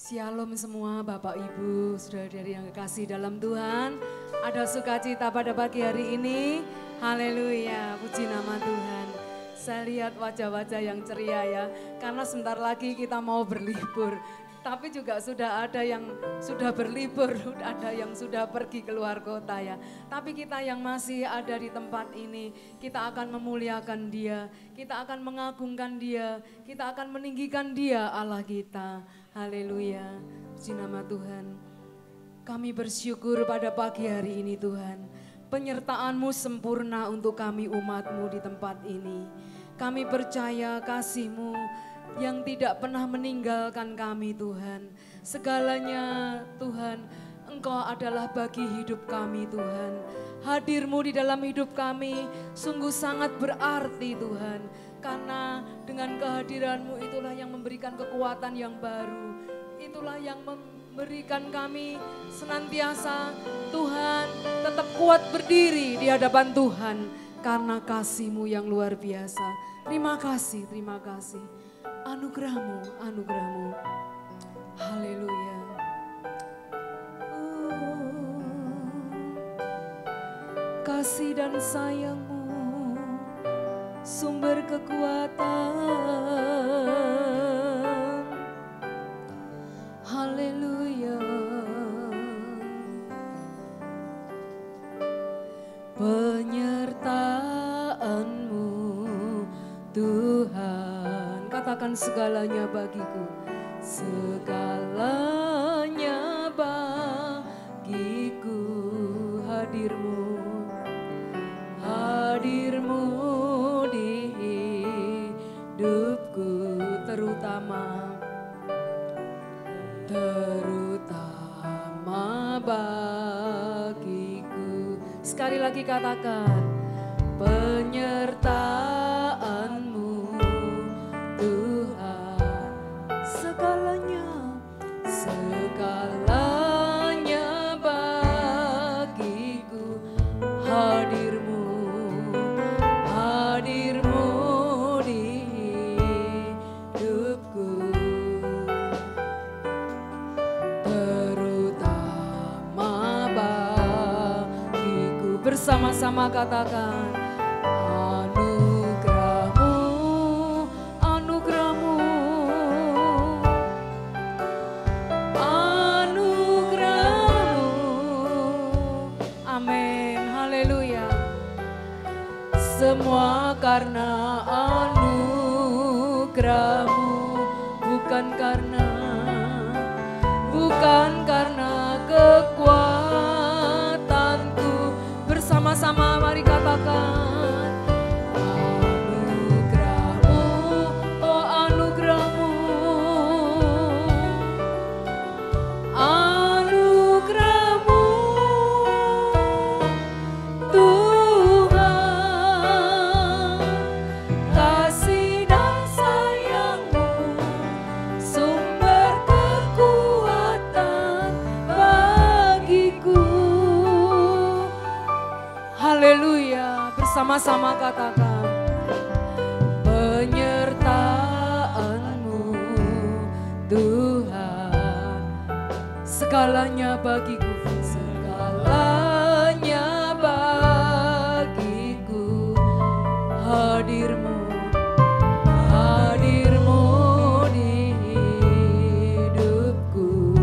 Shalom semua Bapak Ibu, saudara-saudari yang kekasih dalam Tuhan. Ada sukacita pada pagi hari ini. Haleluya, puji nama Tuhan. Saya lihat wajah-wajah yang ceria ya, karena sebentar lagi kita mau berlibur. Tapi juga sudah ada yang sudah berlibur, ada yang sudah pergi keluar kota ya. Tapi kita yang masih ada di tempat ini, kita akan memuliakan Dia, kita akan mengagungkan Dia, kita akan meninggikan Dia Allah kita. Haleluya, puji nama Tuhan. Kami bersyukur pada pagi hari ini Tuhan. Penyertaan-Mu sempurna untuk kami umat-Mu di tempat ini. Kami percaya kasih-Mu yang tidak pernah meninggalkan kami Tuhan. Segalanya Tuhan, Engkau adalah bagi hidup kami Tuhan. Hadir-Mu di dalam hidup kami sungguh sangat berarti Tuhan. Karena dengan kehadiran-Mu itulah yang memberikan kekuatan yang baru. Itulah yang memberikan kami senantiasa Tuhan tetap kuat berdiri di hadapan Tuhan. Karena kasih-Mu yang luar biasa. Terima kasih, terima kasih. Anugerah-Mu, anugerah-Mu. Haleluya. Kasih dan sayang-Mu sumber kekuatan. Haleluya. Penyertaan-Mu Tuhan, katakan segalanya bagiku. Segalanya bagiku, hadir-Mu, hadir-Mu di hidupku, terutama bagiku. Sekali lagi katakan, penyertaan-Mu Tuhan, segalanya, segalanya bagiku, hadir-Mu, hadir-Mu di hidupku, terutama bagiku. Bersama-sama katakan, anugerah-Mu, anugerah-Mu, anugerah-Mu. Amin, haleluya. Semua karena anugerah-Mu, bukan karena kekuatanku. Bersama-sama mari katakan, anugerah-Mu, oh anugerah-Mu, anugerah-Mu Tuhan, kasih dan sayang-Mu sumber kekuatan bagiku. Haleluya, bersama-sama katakan, penyertaan-Mu Tuhan, segalanya bagiku, segalanya bagiku, hadir-Mu, hadir-Mu di hidupku,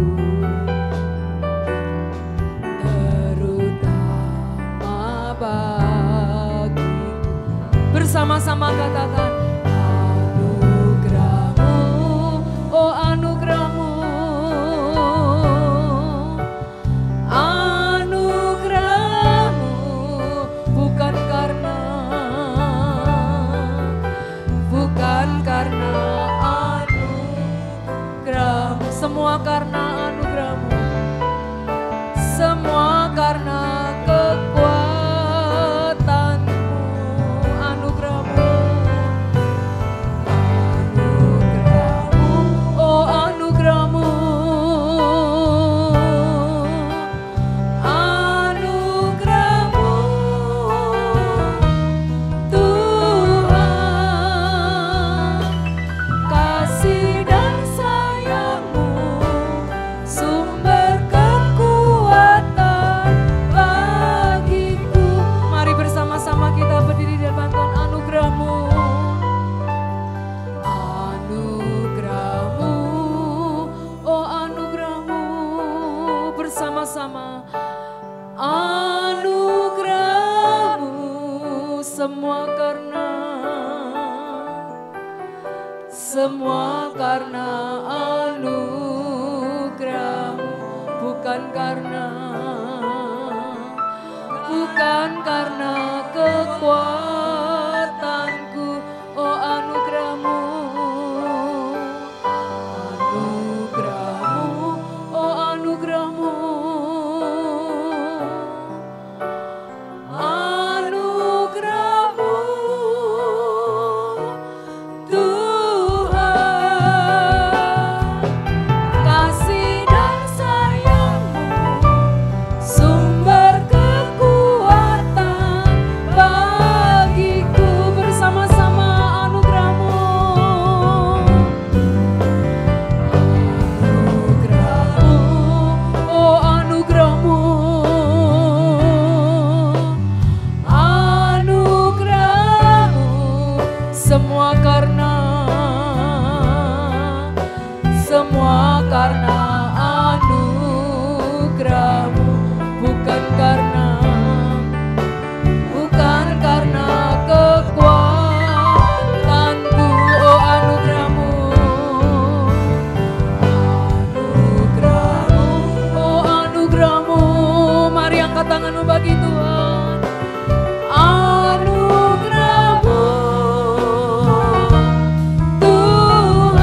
terutama bagiku. Bersama-sama katakan, anugerah-Mu, oh anugerah-Mu, semua karena anugerah-Mu, bukan karena kekuatanku, oh anugerah-Mu, anugerah-Mu, oh anugerah-Mu, anugerah-Mu Tuhan, kasih dan sayang-Mu, sumber kekuatan bagiku, bersama-sama anugerah-Mu, anugerah-Mu, oh anugerah-Mu, anugerah-Mu, semua karena anugerah-Mu, bukan karena kekuatanku, oh anugerah-Mu, anugerah-Mu, oh anugerah-Mu. Mari angkat tanganmu bagi Tuhan. Anugerah-Mu Tuhan,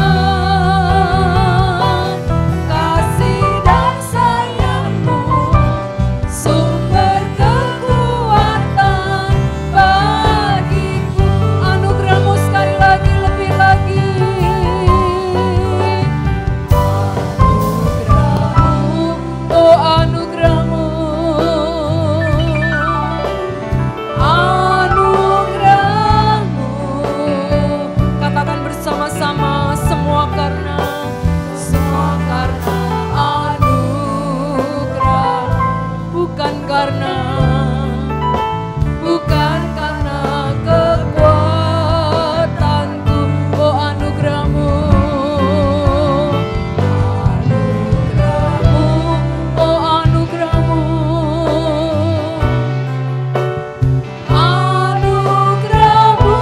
kasih dan sayang-Mu, sumber kekuatan bagiku. Anugerah-Mu sekali lagi, lebih lagi. Anugerah-Mu, oh anugerah-Mu, anugerah-Mu. Katakan bersama-sama, semua karena anugerah, bukan karena kekuatanku, oh anugerah-Mu, anugerah-Mu, oh anugerah-Mu, anugerah-Mu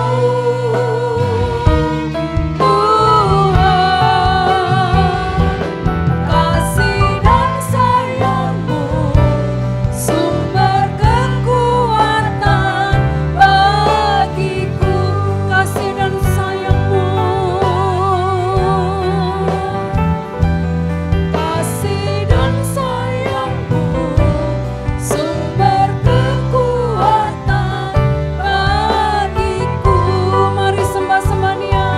Tuhan, kasih dan sayang-Mu, sumber kekuatan bagiku, kasih dan sayang-Mu, kasih dan sayang-Mu, sumber kekuatan bagiku. Mari sembah-sembah Dia.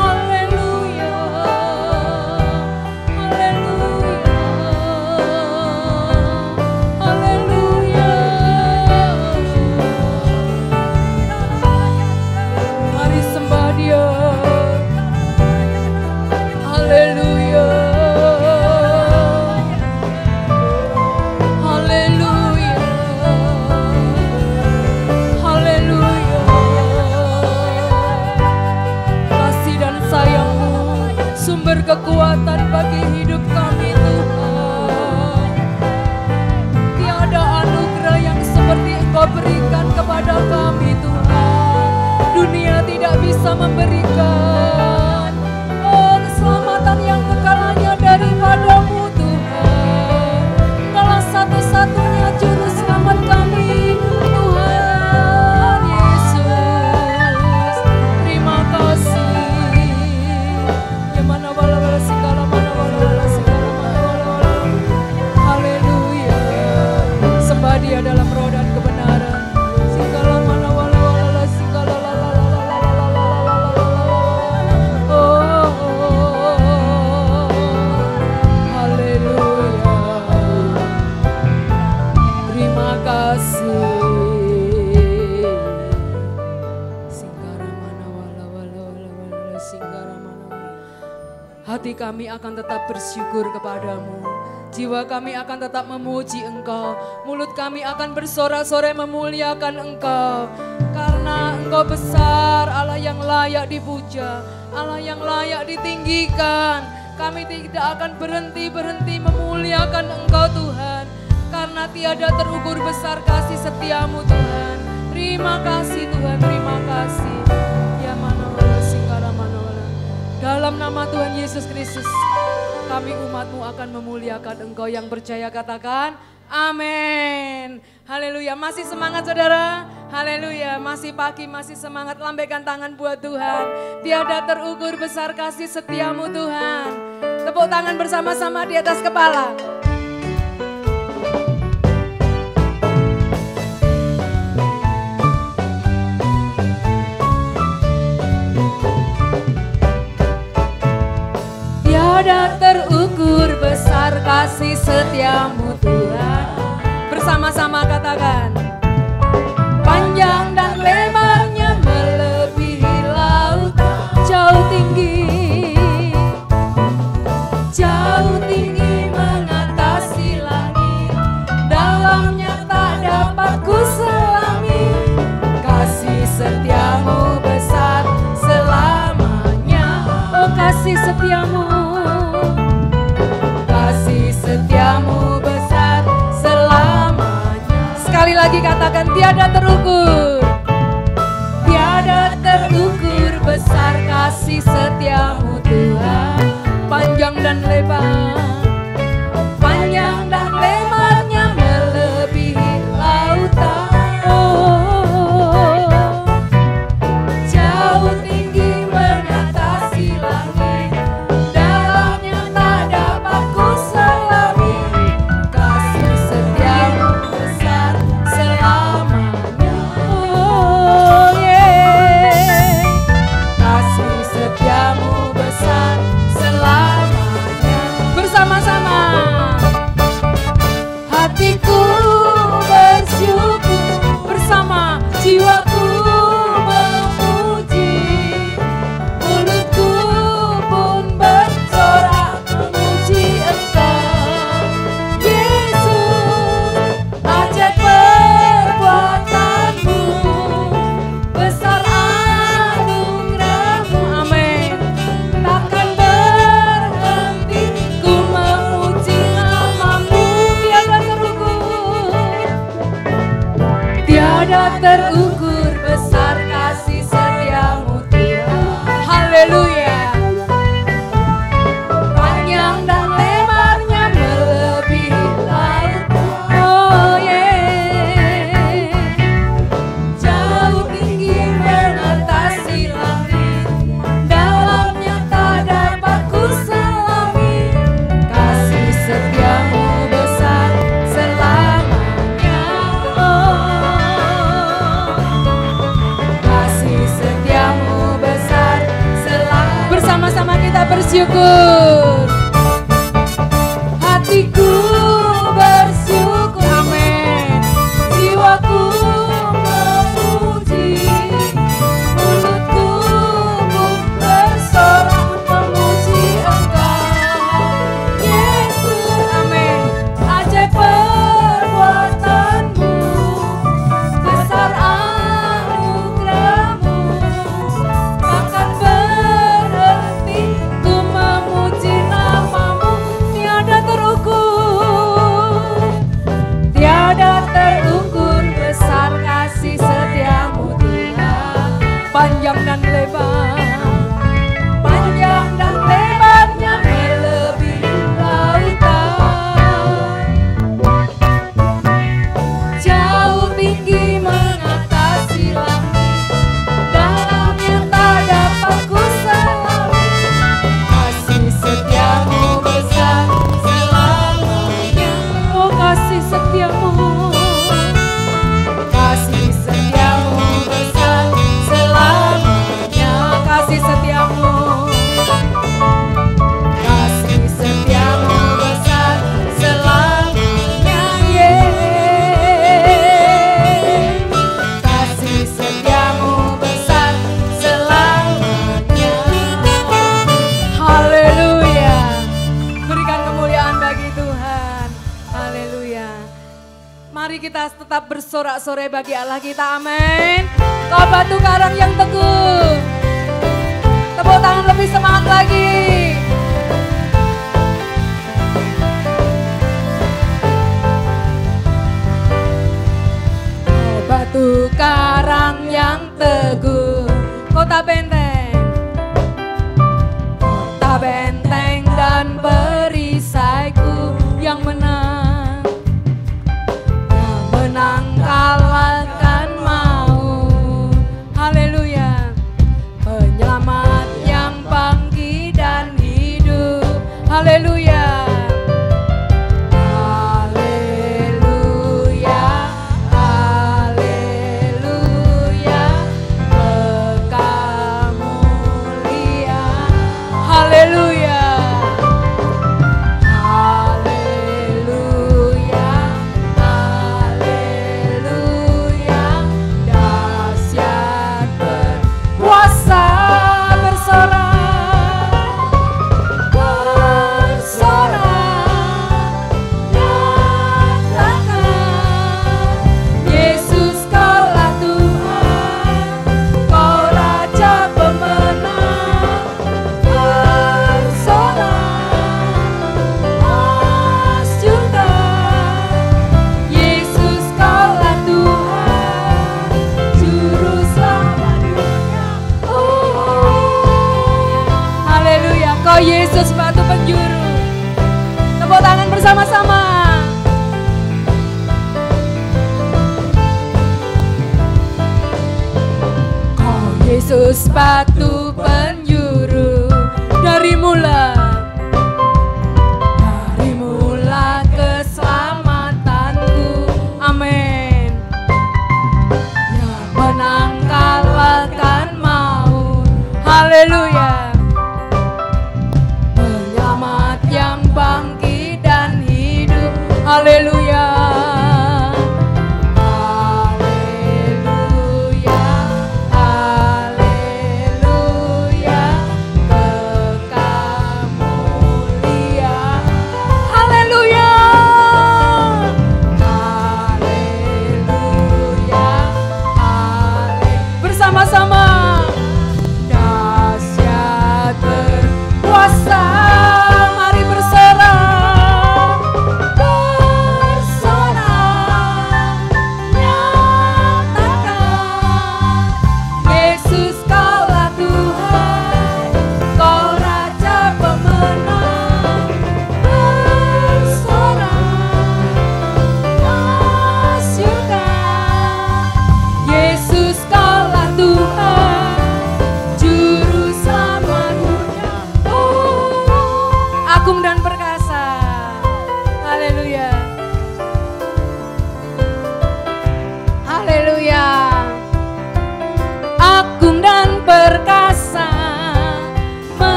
Haleluya, haleluya, haleluya. Mari sembah Dia. Haleluya, haleluya, haleluya. Kasih dan sayang-Mu, sumber kekuatan bagi hidup kami Tuhan. Tiada anugerah yang seperti Engkau berikan kepada kami Tuhan. Dunia tidak bisa memberikan keselamatan yang kekal hanya daripada-Mu Tuhan. Engkaulah satu-satunya juru selamat kami Tuhan Yesus. Terima kasih. Ya mana wala-wala segala, mana wala-wala segala, mana wala-wala. Haleluya. Sembah Dia dalam roh dan kebenaran. Segala mana wala-wala segala, la la la la la la la la la la la. Oh, haleluya. Terima kasih. Singgara mana wala-wala, singgara mana wala. Hati kami akan tetap bersyukur kepadamu. Jiwa kami akan tetap memuji Engkau. Mulut kami akan bersorak-sorai memuliakan Engkau. Karena Engkau besar, Allah yang layak dipuja, Allah yang layak ditinggikan. Kami tidak akan berhenti memuliakan Engkau Tuhan. Karena tiada terukur besar kasih setiamu Tuhan. Terima kasih Tuhan, terima kasih. Ya mana wala singkara mana wala. nama Tuhan Yesus Kristus, kami umat-Mu akan memuliakan Engkau. Yang percaya katakan amin. Haleluya. Masih semangat saudara? Haleluya. Masih pagi, masih semangat. Lambaikan tangan buat Tuhan. Tiada terukur besar kasih setiamu Tuhan. Tepuk tangan bersama-sama di atas kepala. Tiada terukur besar kasih setiamu Tuhan. Bersama-sama katakan. Panjang dan lebarnya melebihi laut, jauh tinggi, jauh tinggi mengatasi langit. Dalamnya tak dapat ku selami. Kasih setiamu besar selamanya. Oh kasih setiamu, kasih setiamu besar selamanya. Sekali lagi katakan tiada terukur. Tiada terukur besar kasih setiamu Tuhan. Panjang dan lebar, panjang dan lebarnya melebihi lautan. Oh, jauh tinggi mengatasi langit. Dalamnya tak dapat ku selami. Kasih setiamu besar selamanya. Oh yeah. Kasih setiamu besar selamanya. Bersama-sama. Hatiku bersyukur, bersama jiwaku memuji. Mulutku pun bersorak memuji Engkau. Yesus, ajaib perbuatanmu, besar anugerahmu. Amin. Takkan berhenti ku memuji namamu. Tiada terukur besar kasih setiamu Tuhan. Haleluya. Panjang dan lebarnya melebihi laut. Oh yeah. Jauh tinggi mengatasi langit. Dalamnya tak dapat ku selami. Kasih setiamu besar selamanya. Oh, kasih setiamu besar selamanya. Bersama-sama kita bersyukur. Hatiku bersyukur, amin. Jiwaku memuji. Mulutku pun bersorak memuji Engkau. Yesus, amin. Ajaib perbuatanmu, besar anugerahmu. Takkan berhenti ku memuji namamu. Tiada terukur, tiada terukur besar kasih setiamu Tuhan. Panjang dan lebar, panjang dan lebarnya melebihi lautan. Jauh tinggi mengatasi langit. Dalamnya tak dapat ku selami. Kasih setiamu besar selamanya. Oh kasih setiamu, kasih setiamu besar selamanya. Kasih setiamu, kasih setiamu besar selamanya. Yeah. Kasih setiamu besar selamanya. Haleluya. Berikan kemuliaan bagi Tuhan. Haleluya. Mari kita tetap bersorak-sorai bagi Allah kita. Amin. Kau batu karang yang teguh. Tepuk tangan lebih semangat lagi. Kau batu karang yang teguh, kota benteng. batu penjuru dari mula keselamatanku. Amin. Yang menang kalahkan maut. Haleluya. Penyelamat yang bangkit dan hidup. Haleluya.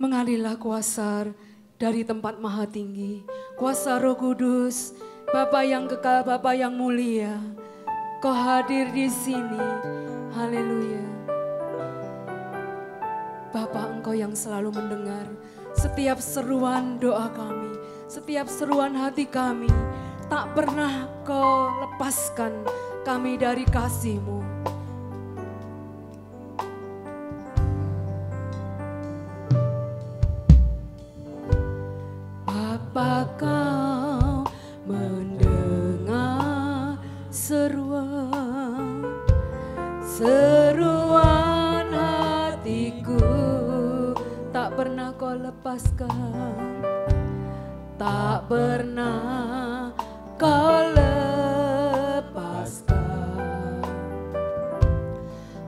Mengalilah kuasa dari tempat maha tinggi, kuasa Roh Kudus, Bapa yang kekal, Bapa yang mulia, Kau hadir di sini. Haleluya. Bapa, Engkau yang selalu mendengar setiap seruan doa kami, setiap seruan hati kami. Tak pernah Kau lepaskan kami dari kasih-Mu. Bapa, Kau mendengar seruan hatiku, tak pernah Kau lepaskan, tak pernah Kau lepaskan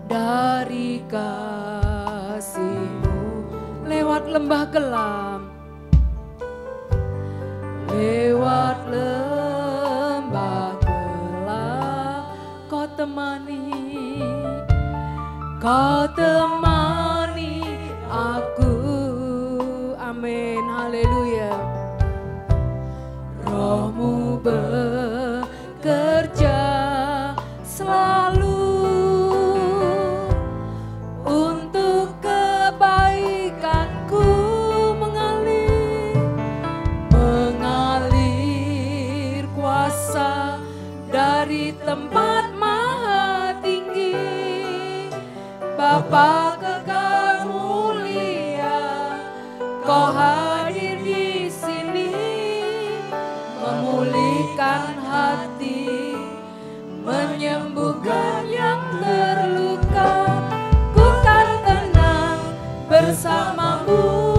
dari kasih-Mu. Lewat lembah kelam, lewat lembah gelap, Kau temani aku. Amin, haleluya. Roh-Mu bekerja selalu untuk kebaikanku, mengalir kuasa dari tempat maha tinggi. Bapa kekal mulia, Kau hadir di sini, memulihkan hati, menyembuhkan yang terluka. Ku kan tenang bersama-Mu.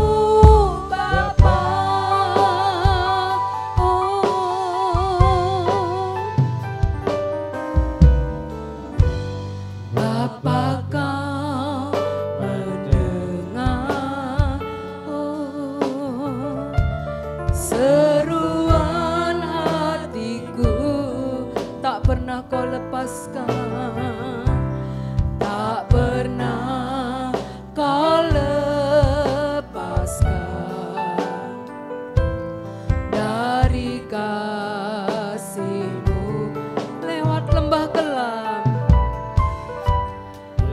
Seruan hatiku tak pernah Kau lepaskan, tak pernah Kau lepaskan dari kasih-Mu. Lewat lembah kelam,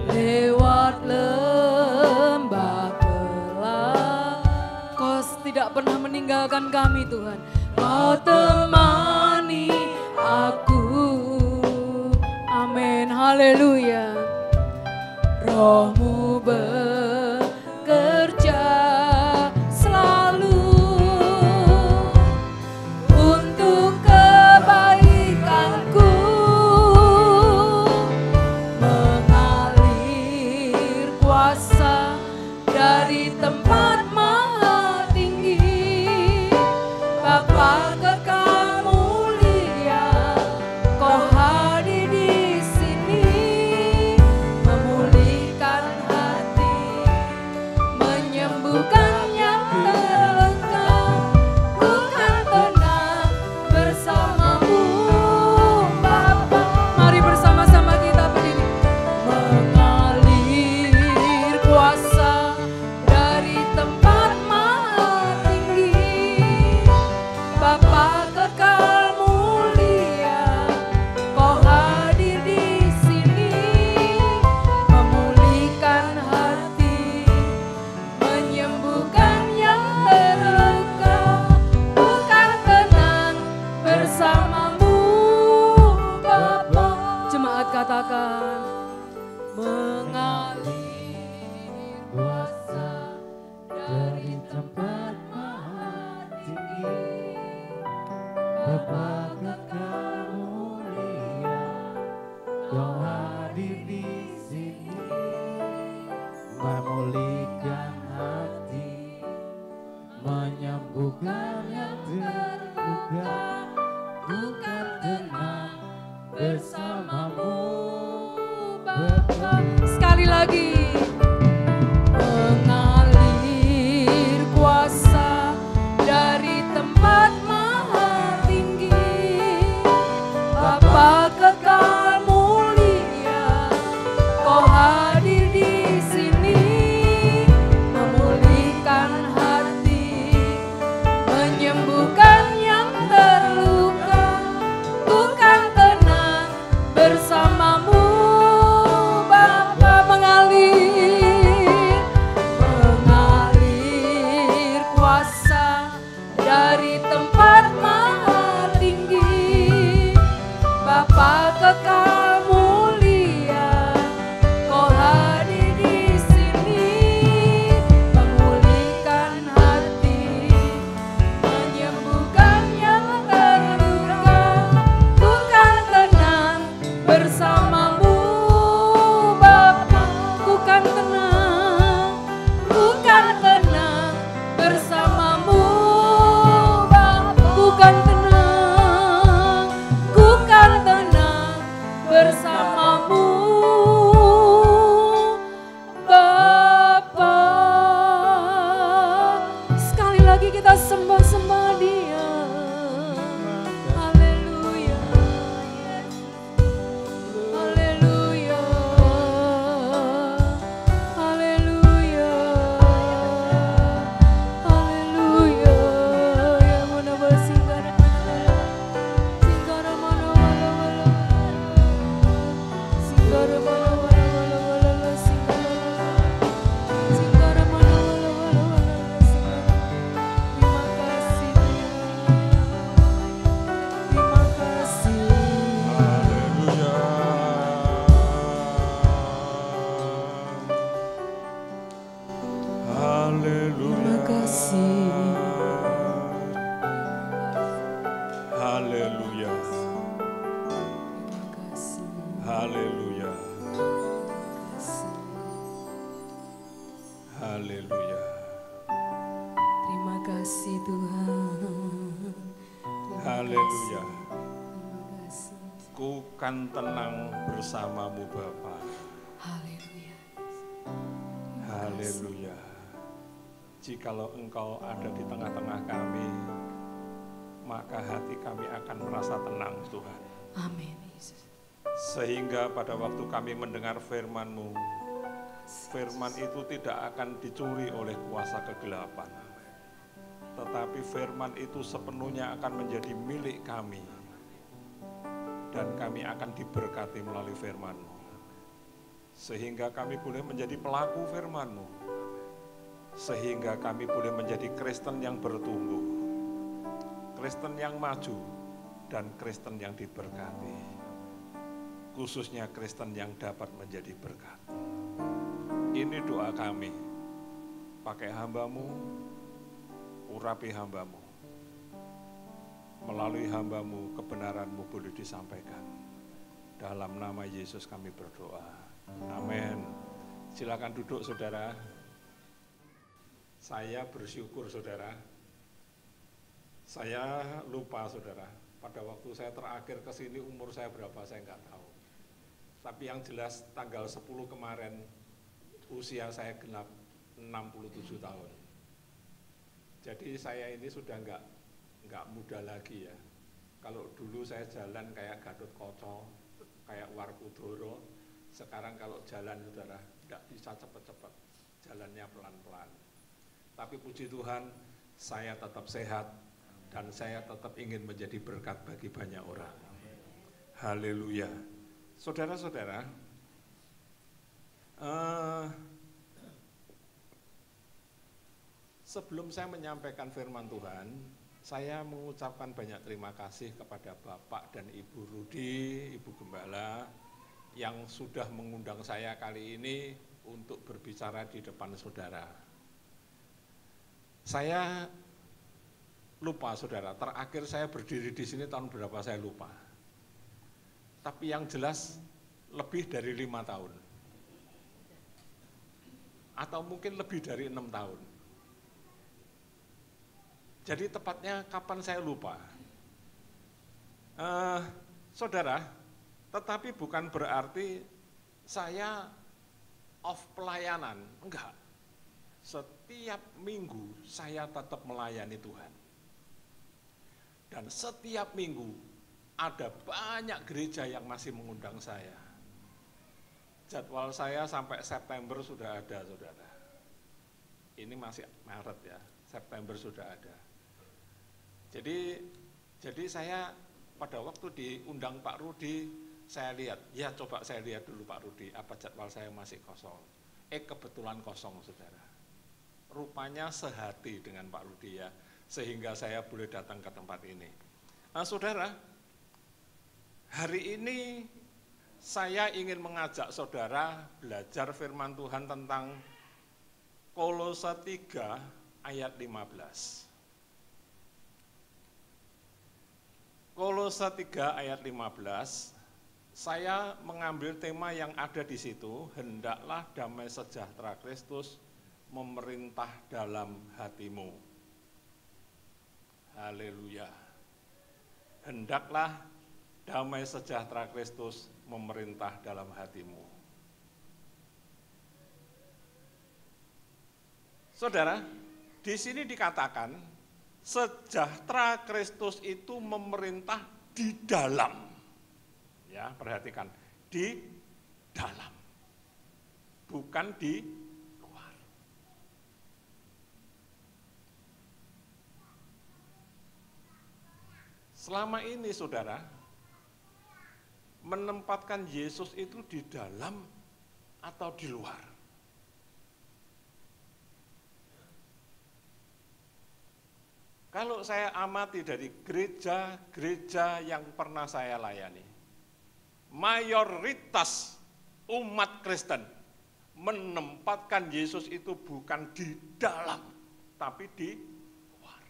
lewat lembah kelam, Kau tidak pernah meninggalkan kami, Tuhan. Kau temani aku. Amin. Haleluya. Rohmu bekerja selalu untuk kebaikanku, mengalir kuasa dari tempat maha tinggi. Bapa kekal mulia, Kau hadir di sini, memulihkan hati, menyembuhkan yang terluka. Ku kan tenang bersamamu, Bapa. Mari bersama-sama kita berdiri. Mengalir kuasa dari tempat maha tinggi. Bapa kekal mulia, Kau hadir di sini, memulihkan hati, menyembuhkan yang terluka. Bukan tenang bersamamu, Bapa. Jemaat katakan, mengalir kuasa dari tempat maha tinggi. Bapa kekal mulia, Kau hadir di sini, memulihkan hati, menyembuhkan yang terluka. Bukan tenang bersamamu, Bapa. Sekali lagi. Mengalir kuasa dari tempat maha tinggi. Bapa kekal mulia, Kau hadir di sini, memulihkan hati, menyembuhkan yang terluka. Bukan tenang bersamamu, Bapa. Mengalir kuasa dari tempat maha tinggi. Bapa kekal mulia, Kau hadir di sini, memulihkan hati, menyembuhkan yang terluka. Bukan tenang bersamamu, Bapa. Bukan tenang, bukan tenang bersamamu, Bapa. Bukan tenang, bukan tenang bersamamu, Bapa. Sekali lagi kita sembah-sembah Dia. Haleluya. Haleluya. Haleluya. Haleluya. Ya mana bersingkara singkara mana wala wala. Singkara mana wala wala wala singkara. Singkara mana wala wala wala singkara. Terima kasih Tuhan. Terima kasih. Terima kasih. Haleluya. Terima kasih. Haleluya. Haleluya. Terima kasih Tuhan. Haleluya. Terima kasih. Ku kan tenang bersamamu Bapa. Haleluya. Haleluya. Jikalau Engkau ada di tengah-tengah kami, maka hati kami akan merasa tenang Tuhan. Amin Yesus. Sehingga pada waktu kami mendengar firman-Mu, firman itu tidak akan dicuri oleh kuasa kegelapan. Tetapi firman itu sepenuhnya akan menjadi milik kami. Dan kami akan diberkati melalui firman-Mu. Sehingga kami boleh menjadi pelaku firman-Mu. Sehingga kami boleh menjadi Kristen yang bertumbuh. Kristen yang maju dan Kristen yang diberkati. khususnya Kristen yang dapat menjadi berkat. Ini doa kami, pakai hamba-Mu, urapi hamba-Mu. Melalui hamba-Mu, kebenaran-Mu boleh disampaikan. Dalam nama Yesus kami berdoa. Amin. Silakan duduk saudara. Saya bersyukur saudara. Saya lupa saudara. Pada waktu saya terakhir ke sini umur saya berapa saya nggak tahu. Tapi yang jelas tanggal 10 kemarin usia saya genap 67 tahun. Jadi saya ini sudah nggak muda lagi ya. Kalau dulu saya jalan kayak Gatot Koco, kayak Warkudoro, sekarang kalau jalan saudara tidak bisa cepat-cepat, jalannya pelan-pelan. Tapi puji Tuhan, saya tetap sehat dan saya tetap ingin menjadi berkat bagi banyak orang. Haleluya. Saudara-saudara, sebelum saya menyampaikan firman Tuhan, saya mengucapkan banyak terima kasih kepada Bapak dan Ibu Rudi, Ibu Gembala, yang sudah mengundang saya kali ini untuk berbicara di depan saudara. Saya lupa saudara, terakhir saya berdiri di sini tahun berapa saya lupa. Tapi yang jelas lebih dari 5 tahun. Atau mungkin lebih dari 6 tahun. Jadi tepatnya kapan saya lupa. Saudara, tetapi bukan berarti saya off pelayanan, enggak. Setiap minggu saya tetap melayani Tuhan. Dan setiap minggu ada banyak gereja yang masih mengundang saya. Jadwal saya sampai September sudah ada, saudara. Ini masih Maret ya, September sudah ada. Jadi saya pada waktu diundang Pak Rudi, saya lihat, ya coba saya lihat dulu Pak Rudi, apa jadwal saya masih kosong. Kebetulan kosong saudara. Rupanya sehati dengan Pak Rudi ya, sehingga saya boleh datang ke tempat ini. Nah saudara, hari ini saya ingin mengajak saudara belajar firman Tuhan tentang Kolose 3 ayat 15. Kolose 3 ayat 15, saya mengambil tema yang ada di situ, hendaklah damai sejahtera Kristus memerintah dalam hatimu. Haleluya. Hendaklah damai sejahtera Kristus memerintah dalam hatimu. Saudara, di sini dikatakan sejahtera Kristus itu memerintah di dalam. Ya, perhatikan, di dalam. Bukan di luar. Selama ini saudara, menempatkan Yesus itu di dalam atau di luar. Kalau saya amati dari gereja-gereja yang pernah saya layani, mayoritas umat Kristen menempatkan Yesus itu bukan di dalam, tapi di luar.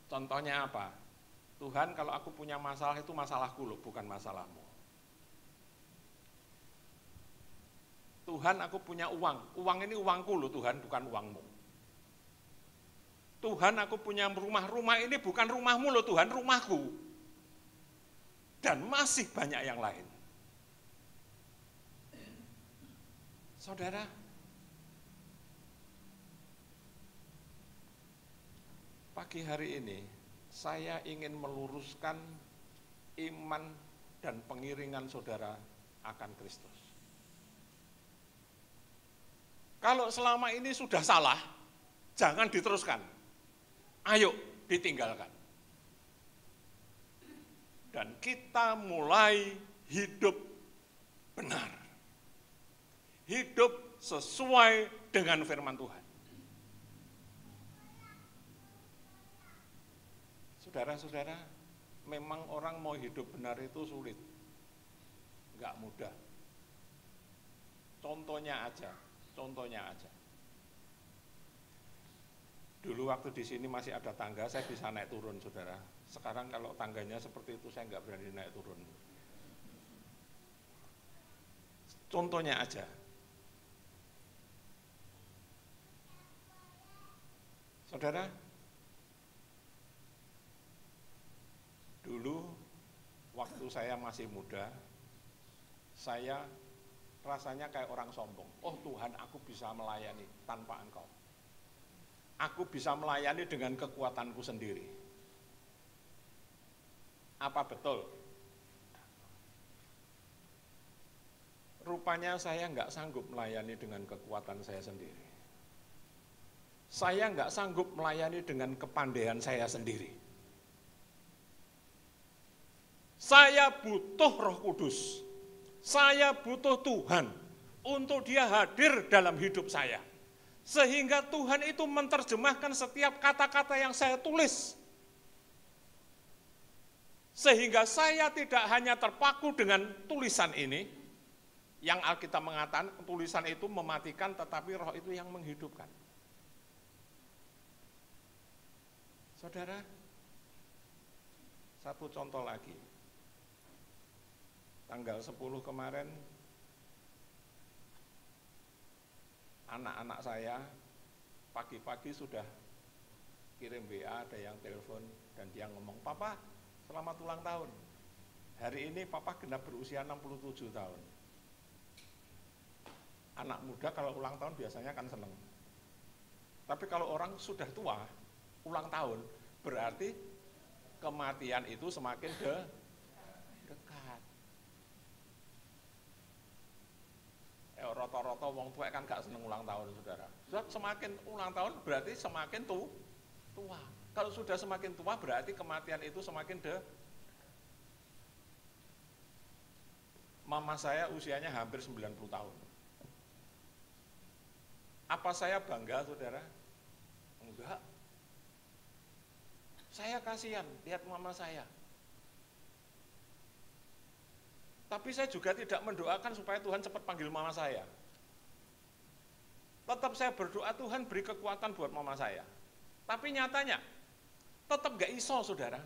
Contohnya apa? Tuhan, kalau aku punya masalah itu masalahku loh, bukan masalahmu. Tuhan, aku punya uang. Uang ini uangku loh Tuhan, bukan uangmu. Tuhan, aku punya rumah. Rumah ini bukan rumahmu loh Tuhan, rumahku. Dan masih banyak yang lain. Saudara, pagi hari ini saya ingin meluruskan iman dan pengiringan saudara akan Kristus. Kalau selama ini sudah salah, jangan diteruskan. Ayo ditinggalkan. Dan kita mulai hidup benar. Hidup sesuai dengan firman Tuhan. Saudara-saudara, memang orang mau hidup benar itu sulit, nggak mudah. Contohnya aja. Dulu waktu di sini masih ada tangga, saya bisa naik turun, saudara. Sekarang kalau tangganya seperti itu, saya nggak berani naik turun. Contohnya aja. Saudara, dulu waktu saya masih muda, saya rasanya kayak orang sombong. Oh Tuhan, aku bisa melayani tanpa Engkau. Aku bisa melayani dengan kekuatanku sendiri. Apa betul? Rupanya saya nggak sanggup melayani dengan kekuatan saya sendiri. Saya nggak sanggup melayani dengan kepandaian saya sendiri. Saya butuh Roh Kudus. Saya butuh Tuhan untuk Dia hadir dalam hidup saya. Sehingga Tuhan itu menerjemahkan setiap kata-kata yang saya tulis. Sehingga saya tidak hanya terpaku dengan tulisan ini, yang Alkitab mengatakan tulisan itu mematikan tetapi roh itu yang menghidupkan. Saudara, satu contoh lagi. Tanggal 10 kemarin, anak-anak saya pagi-pagi sudah kirim WA, ada yang telepon, dan dia ngomong, "Papa, selamat ulang tahun. Hari ini Papa genap berusia 67 tahun. Anak muda kalau ulang tahun biasanya kan seneng. Tapi kalau orang sudah tua, ulang tahun, berarti kematian itu semakin dekat. Rata-rata wong tua kan gak seneng ulang tahun, saudara. Semakin ulang tahun berarti semakin tua. Kalau sudah semakin tua berarti kematian itu semakin Mama saya usianya hampir 90 tahun. Apa saya bangga, saudara? Enggak. Saya kasihan lihat mama saya. Tapi saya juga tidak mendoakan supaya Tuhan cepat panggil mama saya. Tetap saya berdoa, Tuhan beri kekuatan buat mama saya. Tapi nyatanya, tetap gak iso, saudara.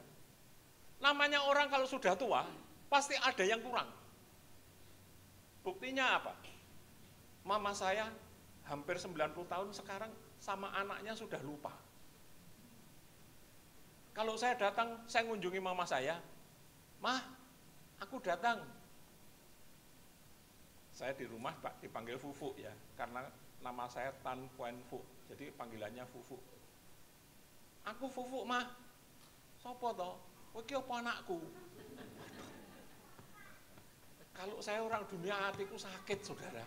Namanya orang kalau sudah tua, pasti ada yang kurang. Buktinya apa? Mama saya hampir 90 tahun sekarang sama anaknya sudah lupa. Kalau saya datang, saya ngunjungi mama saya, "Mah, aku datang." Saya di rumah Pak dipanggil Fufu ya, karena nama saya Tan Kuen Fu, jadi panggilannya Fufu. "Aku Fufu, Mah." "Sopo toh?" "Kowe iki apa anakku?" Kalau saya orang dunia, hatiku sakit, saudara.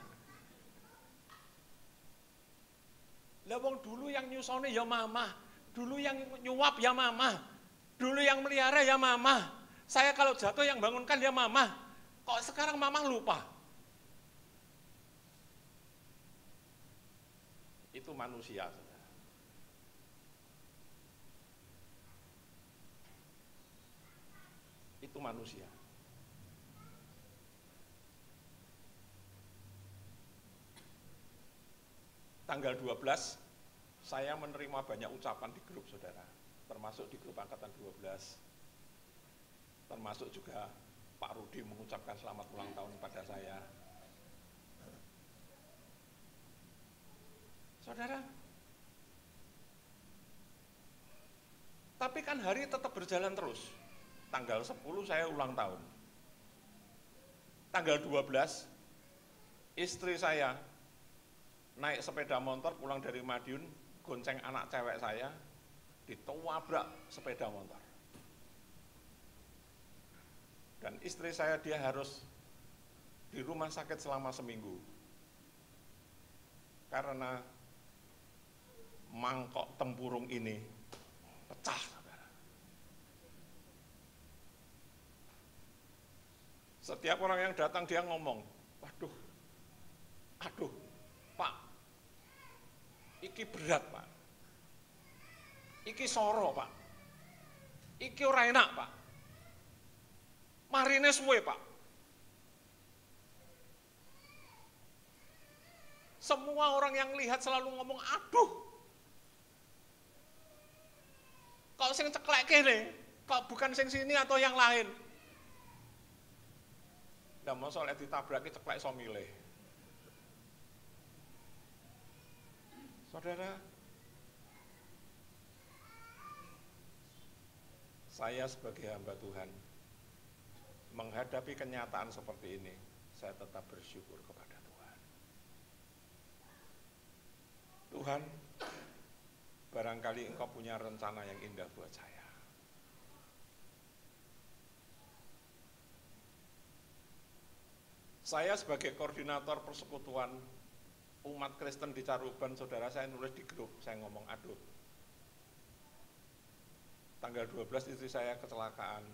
Lah wong dulu yang nyusone ya mama, dulu yang nyuap ya mama, dulu yang melihara ya mama. Saya kalau jatuh yang bangunkan ya mama. Kok sekarang mama lupa? Itu manusia, saudara. Itu manusia. Tanggal 12, saya menerima banyak ucapan di grup, saudara. Termasuk di grup Angkatan 12. Termasuk juga Pak Rudi mengucapkan selamat ulang tahun pada saya. Saudara, tapi kan hari tetap berjalan terus. Tanggal 10 saya ulang tahun. Tanggal 12, istri saya naik sepeda motor pulang dari Madiun, gonceng anak cewek saya, ditobrak sepeda motor. Dan istri saya dia harus di rumah sakit selama seminggu. Karena mangkok tempurung ini pecah, saudara. Setiap orang yang datang dia ngomong, "Waduh, aduh, Pak, iki berat, Pak. Iki soro, Pak. Iki ora enak, Pak." artinya suwe Pak. Semua orang yang lihat selalu ngomong, aduh, kok sing ceklek kene, kok bukan sing sini atau yang lain. Nah, masa lek ditabraki ceklek iso milih. Saudara, saya sebagai hamba Tuhan menghadapi kenyataan seperti ini, saya tetap bersyukur kepada Tuhan. Tuhan, barangkali Engkau punya rencana yang indah buat saya. Saya sebagai koordinator persekutuan umat Kristen di Caruban, saudara, saya nulis di grup, saya ngomong, aduh, tanggal 12 istri saya kecelakaan,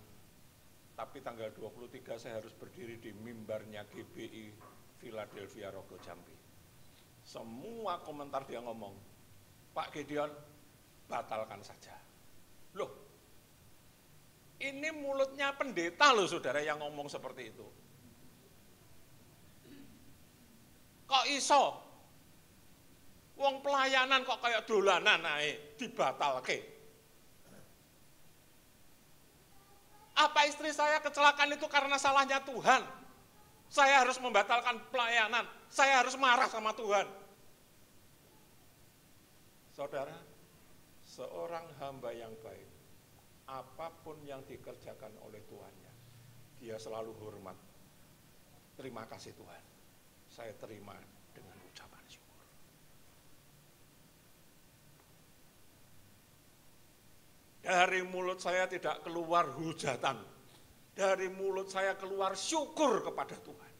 tapi tanggal 23 saya harus berdiri di mimbarnya GBI Philadelphia Rogo Jambi. Semua komentar dia ngomong, Pak Gideon, batalkan saja. Loh, ini mulutnya pendeta loh saudara yang ngomong seperti itu. Kok iso? Wong pelayanan kok kayak dolanan naik, dibatalke. Apa istri saya kecelakaan itu karena salahnya Tuhan? Saya harus membatalkan pelayanan, saya harus marah sama Tuhan. Saudara, seorang hamba yang baik, apapun yang dikerjakan oleh Tuhannya, dia selalu hormat. Terima kasih Tuhan, saya terima dengan ucapan syukur. Dari mulut saya tidak keluar hujatan, dari mulut saya keluar syukur kepada Tuhan.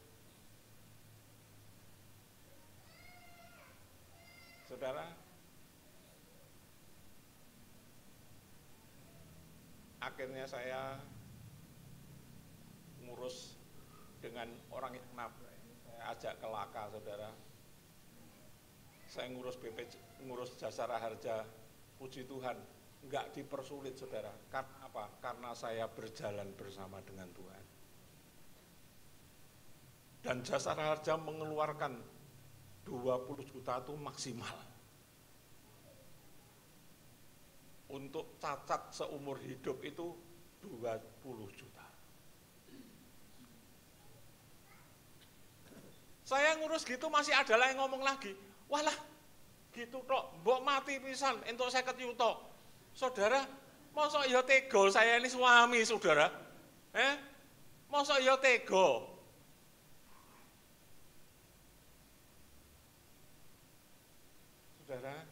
Saudara, akhirnya saya ngurus dengan orang yang nabrak, saya ajak ke Laka, saudara. Saya ngurus ngurus Jasara Harja, puji Tuhan, enggak dipersulit, saudara. Karena apa? Karena saya berjalan bersama dengan Tuhan. Dan Jasara Harja mengeluarkan 20 juta itu maksimal. Untuk cacat seumur hidup itu 20 juta. Saya ngurus gitu masih ada lah yang ngomong lagi, walah gitu tok, mbok mati pisan entuk 50 yuta. Saudara, mosok ya tega saya ini suami saudara. Mosok ya tega. Saudara,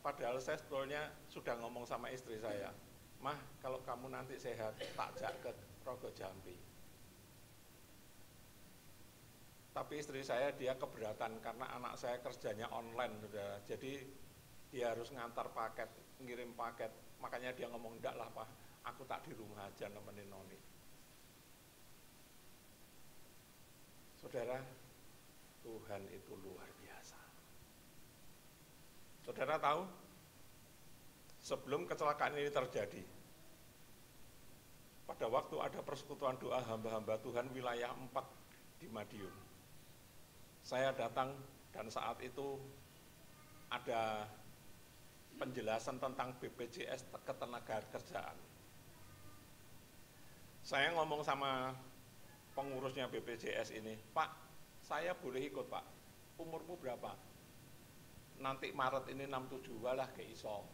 padahal saya sebetulnya sudah ngomong sama istri saya, Mah, kalau kamu nanti sehat, tak jak ke Rogo Jambi. Tapi istri saya dia keberatan karena anak saya kerjanya online, saudara. Jadi dia harus ngantar paket, ngirim paket. Makanya dia ngomong, enggak lah Pak, aku tak di rumah aja nemenin Noni. Saudara, Tuhan itu luar biasa. Saudara tahu, sebelum kecelakaan ini terjadi, pada waktu ada persekutuan doa hamba-hamba Tuhan wilayah 4 di Madiun, saya datang dan saat itu ada penjelasan tentang BPJS Ketenagakerjaan. Saya ngomong sama pengurusnya BPJS ini, Pak, saya boleh ikut Pak, umurmu berapa? Nanti Maret ini 67, walah ke iso.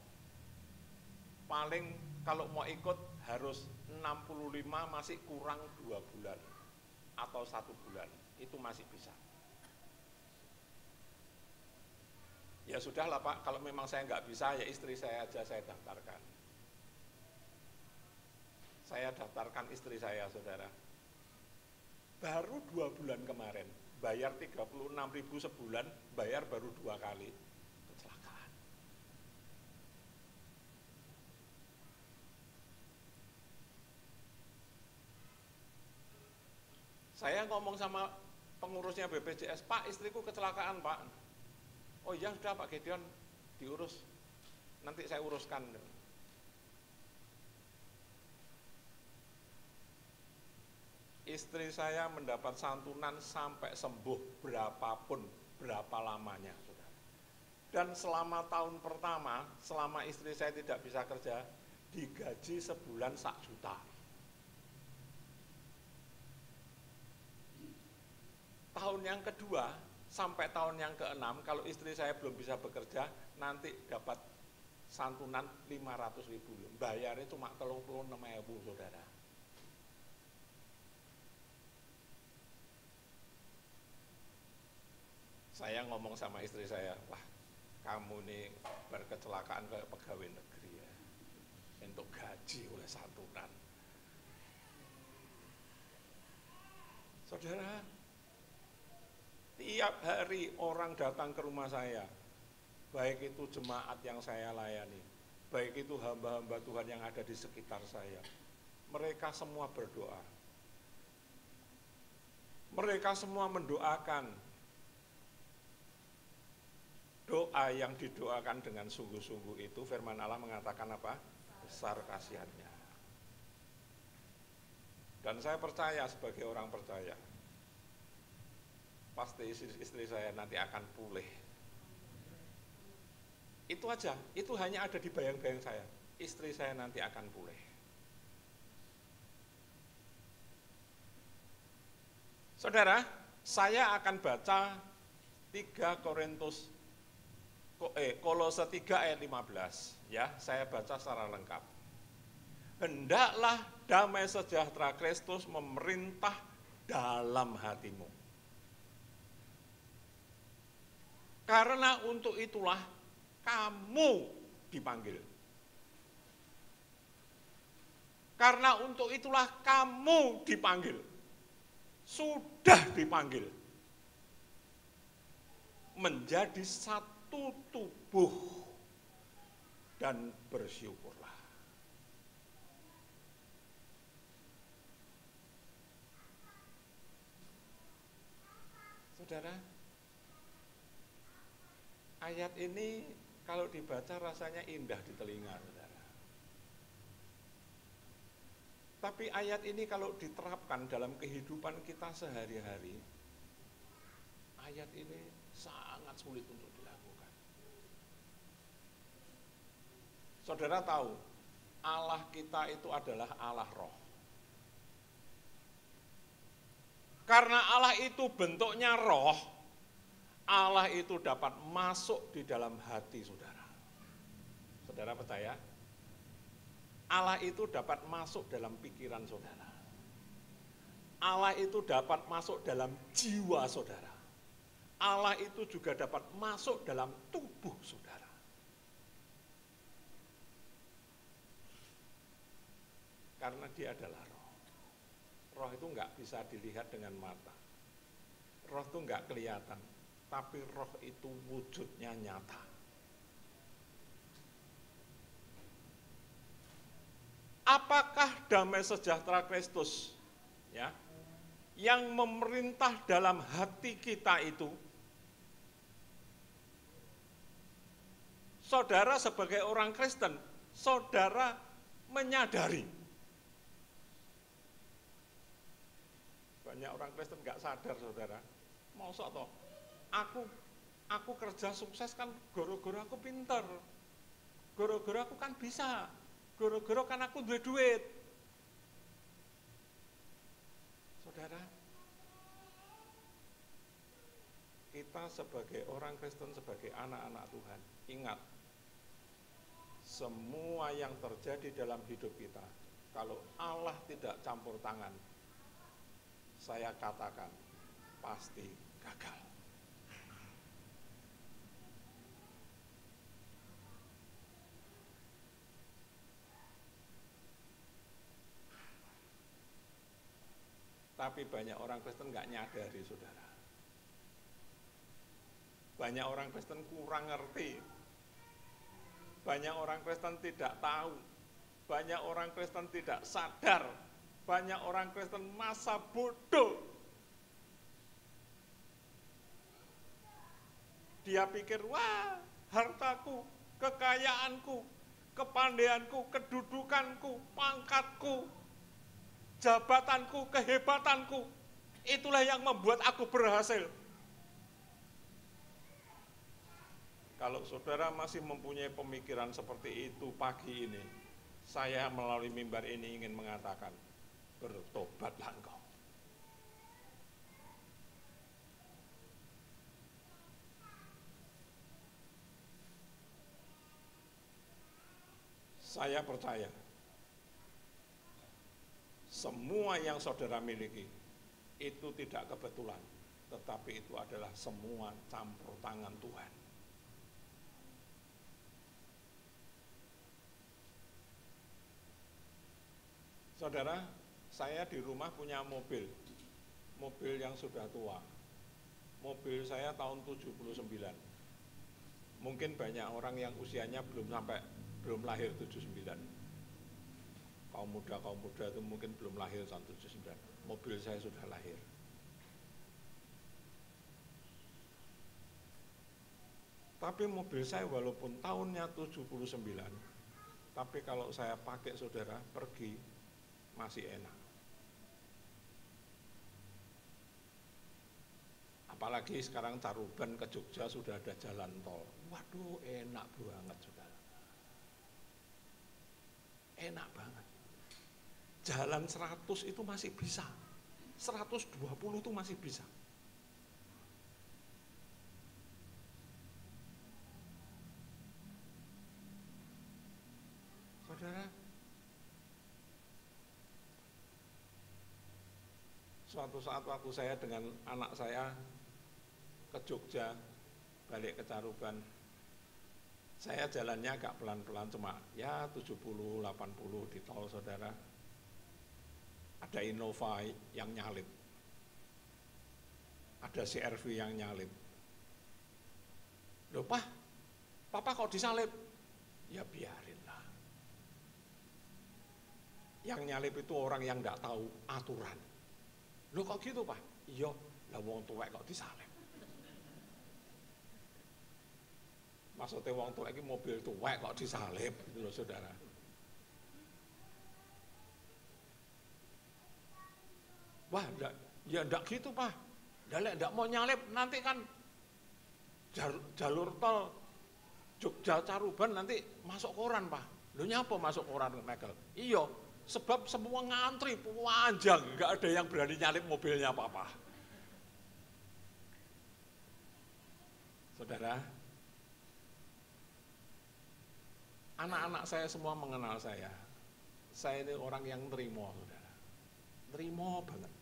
Paling kalau mau ikut harus 65 masih kurang 2 bulan atau 1 bulan, itu masih bisa. Ya sudahlah Pak, kalau memang saya nggak bisa ya istri saya aja saya daftarkan. Saya daftarkan istri saya, saudara. Baru 2 bulan kemarin, bayar 36.000 sebulan, bayar baru 2 kali. Kecelakaan. Saya ngomong sama pengurusnya BPJS, Pak istriku kecelakaan Pak. Oh iya sudah Pak Gideon, diurus, nanti saya uruskan. istri saya mendapat santunan sampai sembuh berapapun, berapa lamanya, saudara. Dan selama tahun pertama, selama istri saya tidak bisa kerja, digaji sebulan 1 juta. Tahun yang kedua, sampai tahun yang ke-6, kalau istri saya belum bisa bekerja, nanti dapat santunan 500.000. Bayarnya cuma 36.000, saudara. Saya ngomong sama istri saya, wah kamu nih berkecelakaan kayak pegawai negeri ya, untuk gaji oleh santunan. Saudara, tiap hari orang datang ke rumah saya, baik itu jemaat yang saya layani, baik itu hamba-hamba Tuhan yang ada di sekitar saya. Mereka semua berdoa. Mereka semua mendoakan. Doa yang didoakan dengan sungguh-sungguh itu, firman Allah mengatakan apa? Besar kasihannya. Dan saya percaya sebagai orang percaya, pasti istri saya nanti akan pulih. Itu aja, itu hanya ada di bayang-bayang saya. Istri saya nanti akan pulih. Saudara, saya akan baca 3 Korintus Kolose 3 ayat 15, ya, saya baca secara lengkap. Hendaklah damai sejahtera Kristus memerintah dalam hatimu. Karena untuk itulah kamu dipanggil. Karena untuk itulah kamu dipanggil. Sudah dipanggil. Menjadi satu tubuh dan bersyukurlah. Saudara, ayat ini kalau dibaca rasanya indah di telinga, saudara. Tapi ayat ini kalau diterapkan dalam kehidupan kita sehari-hari, ayat ini sangat sulit untuk dilakukan. Saudara tahu, Allah kita itu adalah Allah roh. Karena Allah itu bentuknya roh, Allah itu dapat masuk di dalam hati saudara. Saudara percaya? Allah itu dapat masuk dalam pikiran saudara. Allah itu dapat masuk dalam jiwa saudara. Allah itu juga dapat masuk dalam tubuh saudara. Karena dia adalah roh. Roh itu enggak bisa dilihat dengan mata. Roh itu enggak kelihatan, tapi roh itu wujudnya nyata. Apakah damai sejahtera Kristus, ya, yang memerintah dalam hati kita itu? Saudara sebagai orang Kristen, saudara menyadari. Banyak orang Kristen nggak sadar, saudara. Mosok toh, aku kerja sukses kan goro-goro aku pinter, goro-goro aku kan bisa, goro-goro kan aku duit. Saudara, kita sebagai orang Kristen, sebagai anak-anak Tuhan, ingat, semua yang terjadi dalam hidup kita, kalau Allah tidak campur tangan, saya katakan pasti gagal. Tapi banyak orang Kristen nggak nyadari, saudara. Banyak orang Kristen kurang ngerti. Banyak orang Kristen tidak tahu. Banyak orang Kristen tidak sadar. Banyak orang Kristen masa bodoh. Dia pikir, wah, hartaku, kekayaanku, kepandaianku, kedudukanku, pangkatku, jabatanku, kehebatanku. Itulah yang membuat aku berhasil. Kalau saudara masih mempunyai pemikiran seperti itu pagi ini, saya melalui mimbar ini ingin mengatakan, bertobatlah engkau. Saya percaya, semua yang saudara miliki itu tidak kebetulan, tetapi itu adalah semua campur tangan Tuhan. Saudara, saya di rumah punya mobil yang sudah tua. Mobil saya tahun 79. Mungkin banyak orang yang usianya belum lahir 79. Kaum muda itu mungkin belum lahir tahun 79. Mobil saya sudah lahir. Tapi mobil saya walaupun tahunnya 79, tapi kalau saya pakai saudara pergi masih enak. Apalagi sekarang Caruban ke Jogja sudah ada jalan tol. Waduh, enak banget saudara. Enak banget. Jalan 100 itu masih bisa. 120 itu masih bisa. Saudara, suatu saat waktu saya dengan anak saya ke Jogja, balik ke Caruban, saya jalannya agak pelan-pelan, cuma ya 70-80 di tol saudara. Ada Innova yang nyalip, ada CR-V yang nyalip. Loh Papa kok disalip? Ya biarinlah. Yang nyalip itu orang yang enggak tahu aturan. Loh kok gitu Pak? Iya, lah wong tuwek kok disalip. Maksudnya wong tuwek iki mobil tuwek kok disalip gitu loh saudara. Wah, ya enggak gitu Pak. Enggak mau nyalip, nanti kan jalur tol Jogja Caruban nanti masuk koran Pak. Loh nyapa masuk koran Michael? Iya, sebab semua ngantri panjang, enggak ada yang berani nyalip mobilnya Papa. Saudara, anak-anak saya semua mengenal saya. Saya ini orang yang terima, saudara. Terima banget.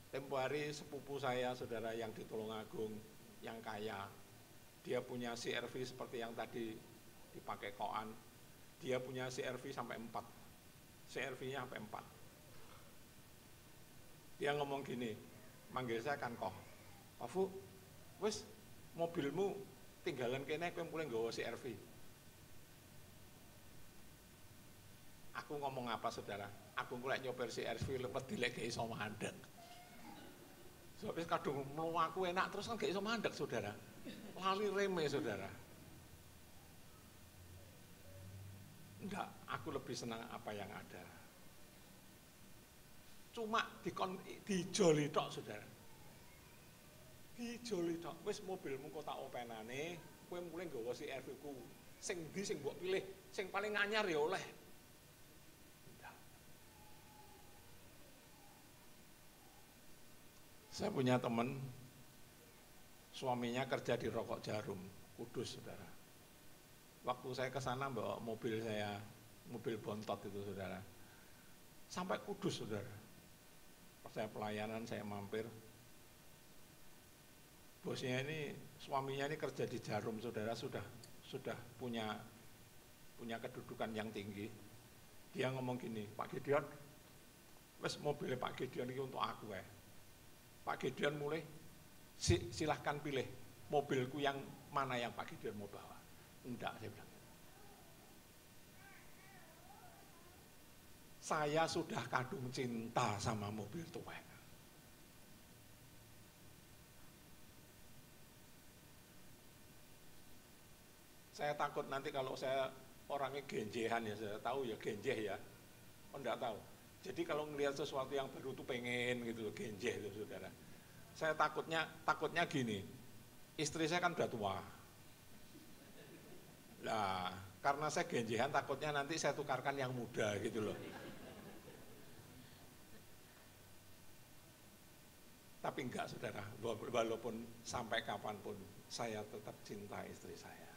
Tempo hari sepupu saya, saudara, yang di Tulungagung, yang kaya, dia punya CR-V seperti yang tadi dipakai koan, dia punya CR-V sampai 4, CR-V-nya sampai 4. Dia ngomong gini, manggil saya kan kok, Pak Fu, wes mobilmu tinggalan kene kowe mulai nggawa CR-V. Aku ngomong apa saudara? Aku mulai nyoper CR-V lepet dilek gak iso mandek. Soalnya kadung melu enak terus kan gak iso mandek saudara. Lali reme saudara. Enggak, aku lebih senang apa yang ada. Cuma dijoli tok saudara. Dijoli tok, wis mobilmu kok tak openane, kowe mulai nggawa CR-V ku. Sing ndi sing mbok pilih, sing paling anyar ya oleh. Saya punya teman, suaminya kerja di Rokok Jarum, Kudus, saudara. Waktu saya ke sana bawa mobil saya, mobil bontot itu, saudara. Sampai Kudus, saudara. Pas saya pelayanan, saya mampir. Bosnya ini, suaminya ini kerja di Jarum, saudara, sudah punya kedudukan yang tinggi. Dia ngomong gini, Pak Gideon, wes mobilnya Pak Gideon ini untuk aku ya. Pak Gideon mulai, silahkan pilih mobilku yang mana yang Pak Gideon mau bawa. Enggak, saya bilang. Saya sudah kadung cinta sama mobil tuwek. Saya takut nanti kalau saya orangnya genjehan ya, saya tahu ya genjeh ya. Oh enggak tahu. Jadi kalau ngelihat sesuatu yang baru tuh pengen gitu loh, genjeh itu saudara. Saya takutnya gini, istri saya kan udah tua. Nah, karena saya genjehan takutnya nanti saya tukarkan yang muda gitu loh. Tapi enggak saudara, walaupun sampai kapanpun saya tetap cinta istri saya.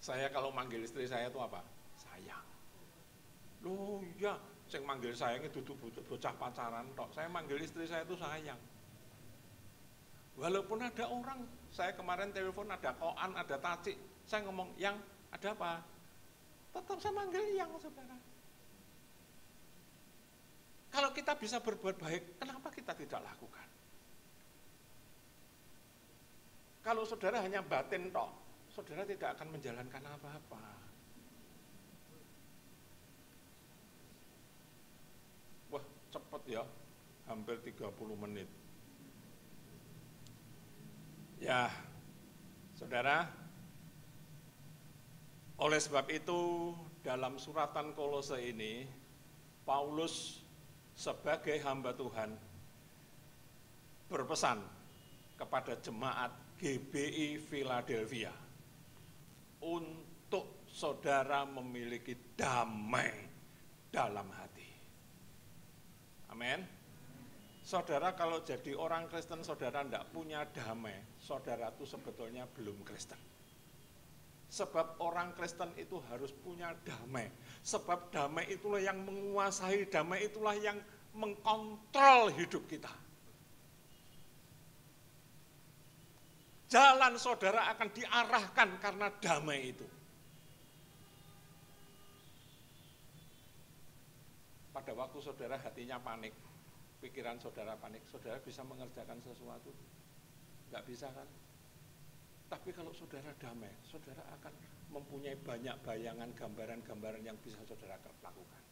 Saya kalau manggil istri saya itu apa? Sayang. Loh ya, yang manggil sayang itu duduk bocah pacaran tok. Saya manggil istri saya itu sayang. Walaupun ada orang, saya kemarin telepon ada koan, ada tacik, saya ngomong, yang ada apa? Tetap saya manggil yang saudara. Kalau kita bisa berbuat baik, kenapa kita tidak lakukan? Kalau saudara hanya batin tok, saudara tidak akan menjalankan apa-apa. Wah, cepet ya, hampir 30 menit. Ya, saudara, oleh sebab itu dalam suratan Kolose ini, Paulus sebagai hamba Tuhan berpesan kepada jemaat GBI Philadelphia untuk saudara memiliki damai dalam hati. Amin. Saudara kalau jadi orang Kristen saudara tidak punya damai, saudara itu sebetulnya belum Kristen. Sebab orang Kristen itu harus punya damai. Sebab damai itulah yang menguasai, damai itulah yang mengkontrol hidup kita. Jalan saudara akan diarahkan karena damai itu. Pada waktu saudara hatinya panik, pikiran saudara panik, saudara bisa mengerjakan sesuatu? Enggak bisa kan? Tapi kalau saudara damai, saudara akan mempunyai banyak bayangan, gambaran-gambaran yang bisa saudara lakukan.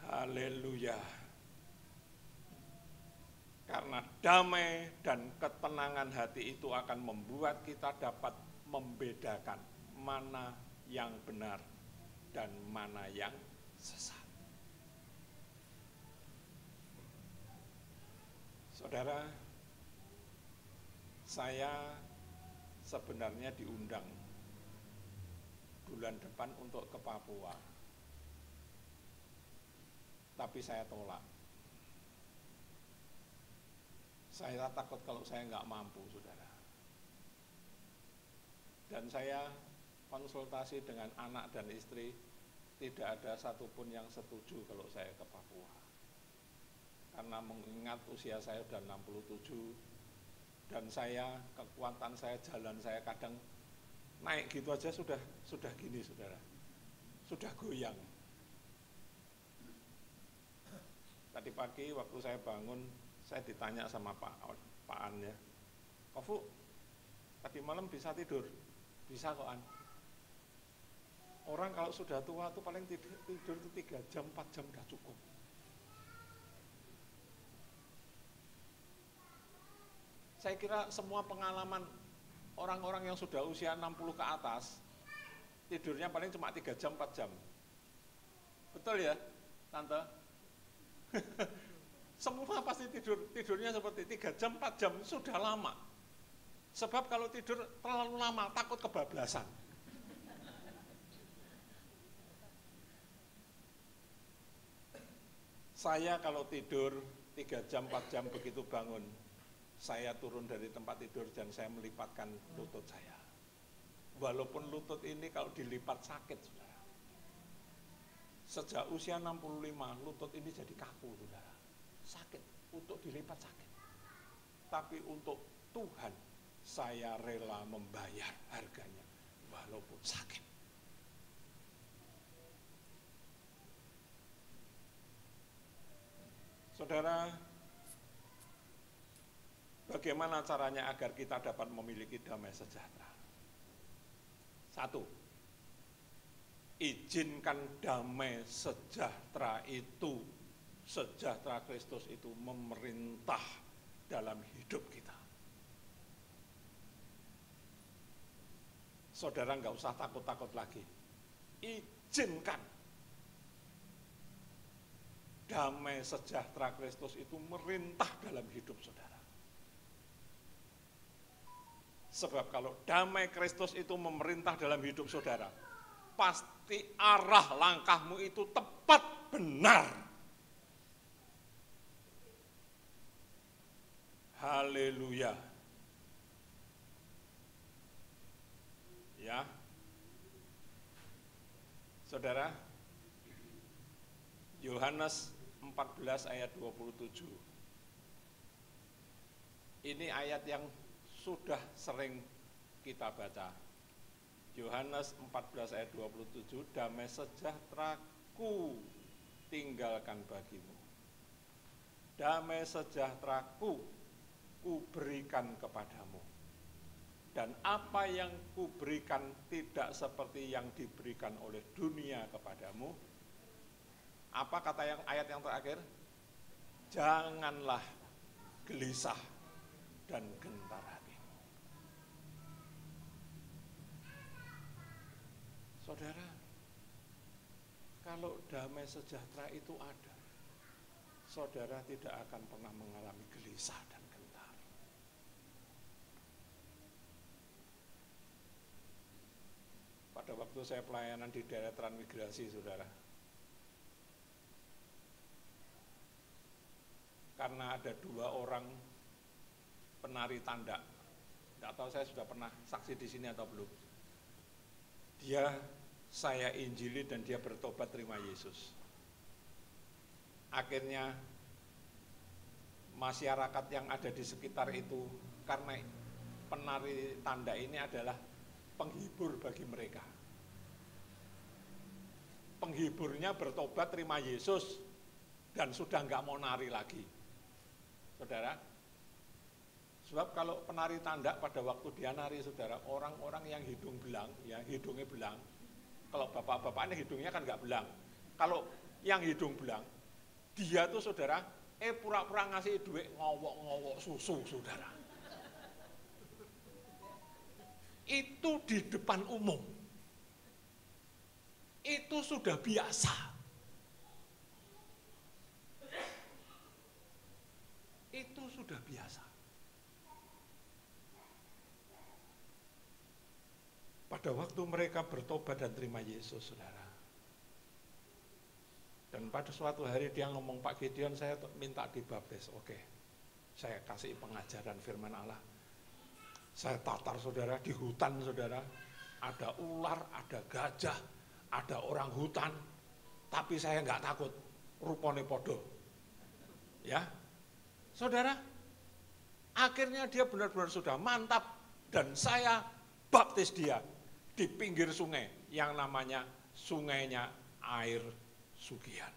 Haleluya. Karena damai dan ketenangan hati itu akan membuat kita dapat membedakan mana yang benar dan mana yang sesat. Saudara, saya sebenarnya diundang bulan depan untuk ke Papua, tapi saya tolak. Saya takut kalau saya nggak mampu, saudara. Dan saya konsultasi dengan anak dan istri, tidak ada satupun yang setuju kalau saya ke Papua. Karena mengingat usia saya sudah 67, dan saya, kekuatan saya, jalan saya kadang naik gitu aja sudah gini saudara, sudah goyang. Tadi pagi waktu saya bangun, saya ditanya sama Pak An ya, Kofu, tadi malam bisa tidur? Bisa kok An. Orang kalau sudah tua tuh paling tidur itu 3 jam, 4 jam udah cukup. Saya kira semua pengalaman orang-orang yang sudah usia 60 ke atas, tidurnya paling cuma 3 jam, 4 jam. Betul ya, Tante? Semua pasti tidurnya seperti 3 jam, 4 jam, sudah lama. Sebab kalau tidur terlalu lama, takut kebablasan. Saya kalau tidur 3 jam, 4 jam begitu bangun, saya turun dari tempat tidur dan saya melipatkan lutut saya. Walaupun lutut ini kalau dilipat sakit, saudara. Sejak usia 65, lutut ini jadi kaku, saudara. Sakit, untuk dilipat sakit. Tapi untuk Tuhan, saya rela membayar harganya, walaupun sakit. Saudara, bagaimana caranya agar kita dapat memiliki damai sejahtera? 1, izinkan damai sejahtera itu, sejahtera Kristus itu memerintah dalam hidup kita. saudara nggak usah takut-takut lagi. Izinkan damai sejahtera Kristus itu merintah dalam hidup saudara. Sebab kalau damai Kristus itu memerintah dalam hidup saudara, pasti arah langkahmu itu tepat, benar. Haleluya. Ya. Saudara, Yohanes 14 ayat 27. Ini ayat yang sudah sering kita baca. Yohanes 14 ayat 27, damai sejahteraku tinggalkan bagimu. Damai sejahteraku kuberikan kepadamu. Dan apa yang kuberikan tidak seperti yang diberikan oleh dunia kepadamu. Apa kata yang ayat yang terakhir? Janganlah gelisah dan gentar hatimu. Saudara, kalau damai sejahtera itu ada, saudara tidak akan pernah mengalami gelisah dan gentar. Pada waktu saya pelayanan di daerah transmigrasi, saudara, karena ada 2 orang penari tanda, tidak tahu saya sudah pernah saksi di sini atau belum. Dia saya injili dan dia bertobat terima Yesus. Akhirnya masyarakat yang ada di sekitar itu, karena penari tanda ini adalah penghibur bagi mereka. Penghiburnya bertobat terima Yesus dan sudah nggak mau nari lagi. Saudara, sebab kalau penari tanda pada waktu dia nari, saudara, orang-orang yang hidung belang, ya hidungnya belang, kalau bapak-bapak ini hidungnya kan nggak belang. Kalau yang hidung belang, dia tuh saudara, pura-pura ngasih duit ngowok-ngowok susu, saudara. Itu di depan umum. Itu sudah biasa. Itu sudah biasa. Pada waktu mereka bertobat dan terima Yesus, saudara. Dan pada suatu hari dia ngomong, Pak Gideon, saya minta dibaptis. Oke, saya kasih pengajaran firman Allah. Saya tatar, saudara, di hutan, saudara. Ada ular, ada gajah, ada orang hutan. Tapi saya nggak takut, rupane podo. Ya, saudara, akhirnya dia benar-benar sudah mantap. Dan saya baptis dia di pinggir sungai yang namanya sungainya air Sugihan.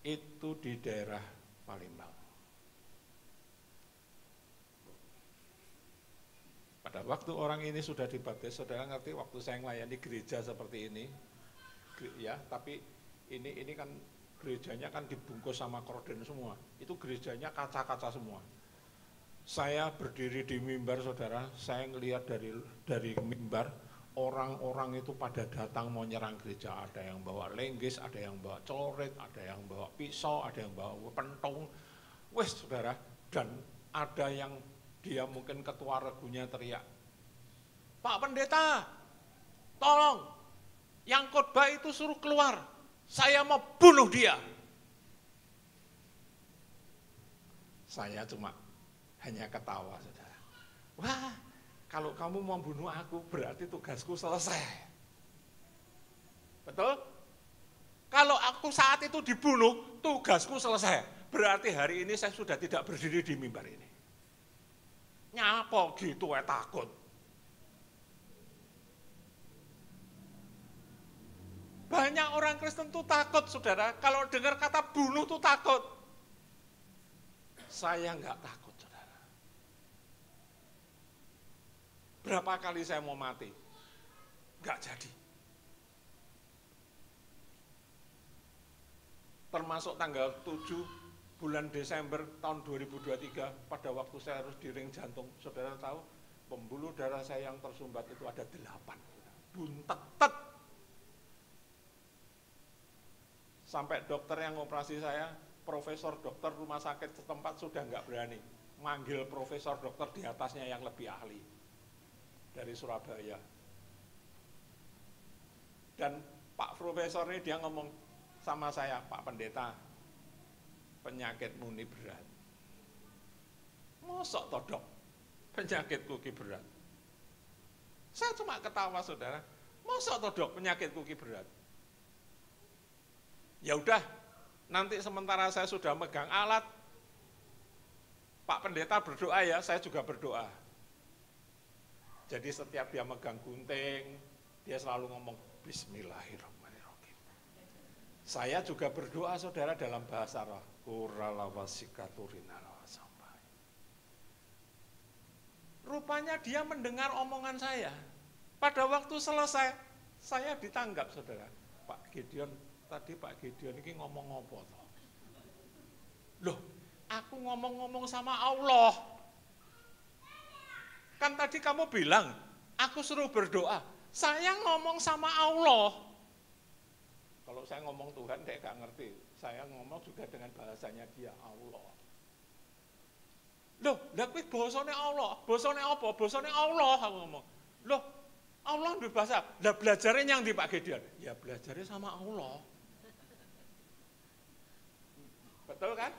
Itu di daerah Palembang. Pada waktu orang ini sudah dibaptis, saudara ngerti waktu saya melayani gereja seperti ini, ya, tapi ini kan gerejanya kan dibungkus sama korden semua. Itu gerejanya kaca-kaca semua. Saya berdiri di mimbar, saudara, saya ngelihat dari mimbar, orang-orang itu pada datang mau nyerang gereja. Ada yang bawa lenggis, ada yang bawa celurit, ada yang bawa pisau, ada yang bawa pentung. Wes, saudara, dan ada yang dia mungkin ketua regunya teriak, Pak Pendeta, tolong, yang khotbah itu suruh keluar, saya mau bunuh dia. Saya cuma hanya ketawa, saudara. Wah, kalau kamu mau bunuh aku, berarti tugasku selesai. Betul? Kalau aku saat itu dibunuh, tugasku selesai. Berarti hari ini saya sudah tidak berdiri di mimbar ini. Nyapa gitu takut. Banyak orang Kristen tuh takut, saudara. Kalau dengar kata bunuh tuh takut. Saya nggak takut, saudara. Berapa kali saya mau mati? Nggak jadi. Termasuk tanggal 7 bulan Desember tahun 2023, pada waktu saya harus di ring jantung, saudara tahu, Pembuluh darah saya yang tersumbat itu ada 8. Buntet. Sampai dokter yang operasi saya, profesor dokter rumah sakit setempat sudah nggak berani. Manggil profesor dokter di atasnya yang lebih ahli. Dari Surabaya. Dan Pak Profesor ini dia ngomong sama saya, Pak Pendeta, penyakitmu ini berat. Mosok toh dok, penyakitku ki berat. Saya cuma ketawa saudara, mosok toh dok, penyakitku ki berat. Ya udah, nanti sementara saya sudah megang alat, Pak Pendeta berdoa ya, saya juga berdoa. Jadi setiap dia megang gunting, dia selalu ngomong Bismillahirrahmanirrahim. Saya juga berdoa saudara dalam bahasa roh. Rupanya dia mendengar omongan saya. Pada waktu selesai, saya ditanggap saudara. Pak Gideon, tadi Pak Gideon ini ngomong apa toh? Loh, aku ngomong-ngomong sama Allah. Kan tadi kamu bilang, aku suruh berdoa. Saya ngomong sama Allah. Kalau saya ngomong Tuhan, dia gak ngerti. Saya ngomong juga dengan bahasanya dia, Allah. Loh, kuwi basane Allah. Basane apa? Basane Allah, aku ngomong. Loh, Allah di bahasa. Lah belajarnya yang di Pak Gideon. Ya belajarnya sama Allah. Betul kan?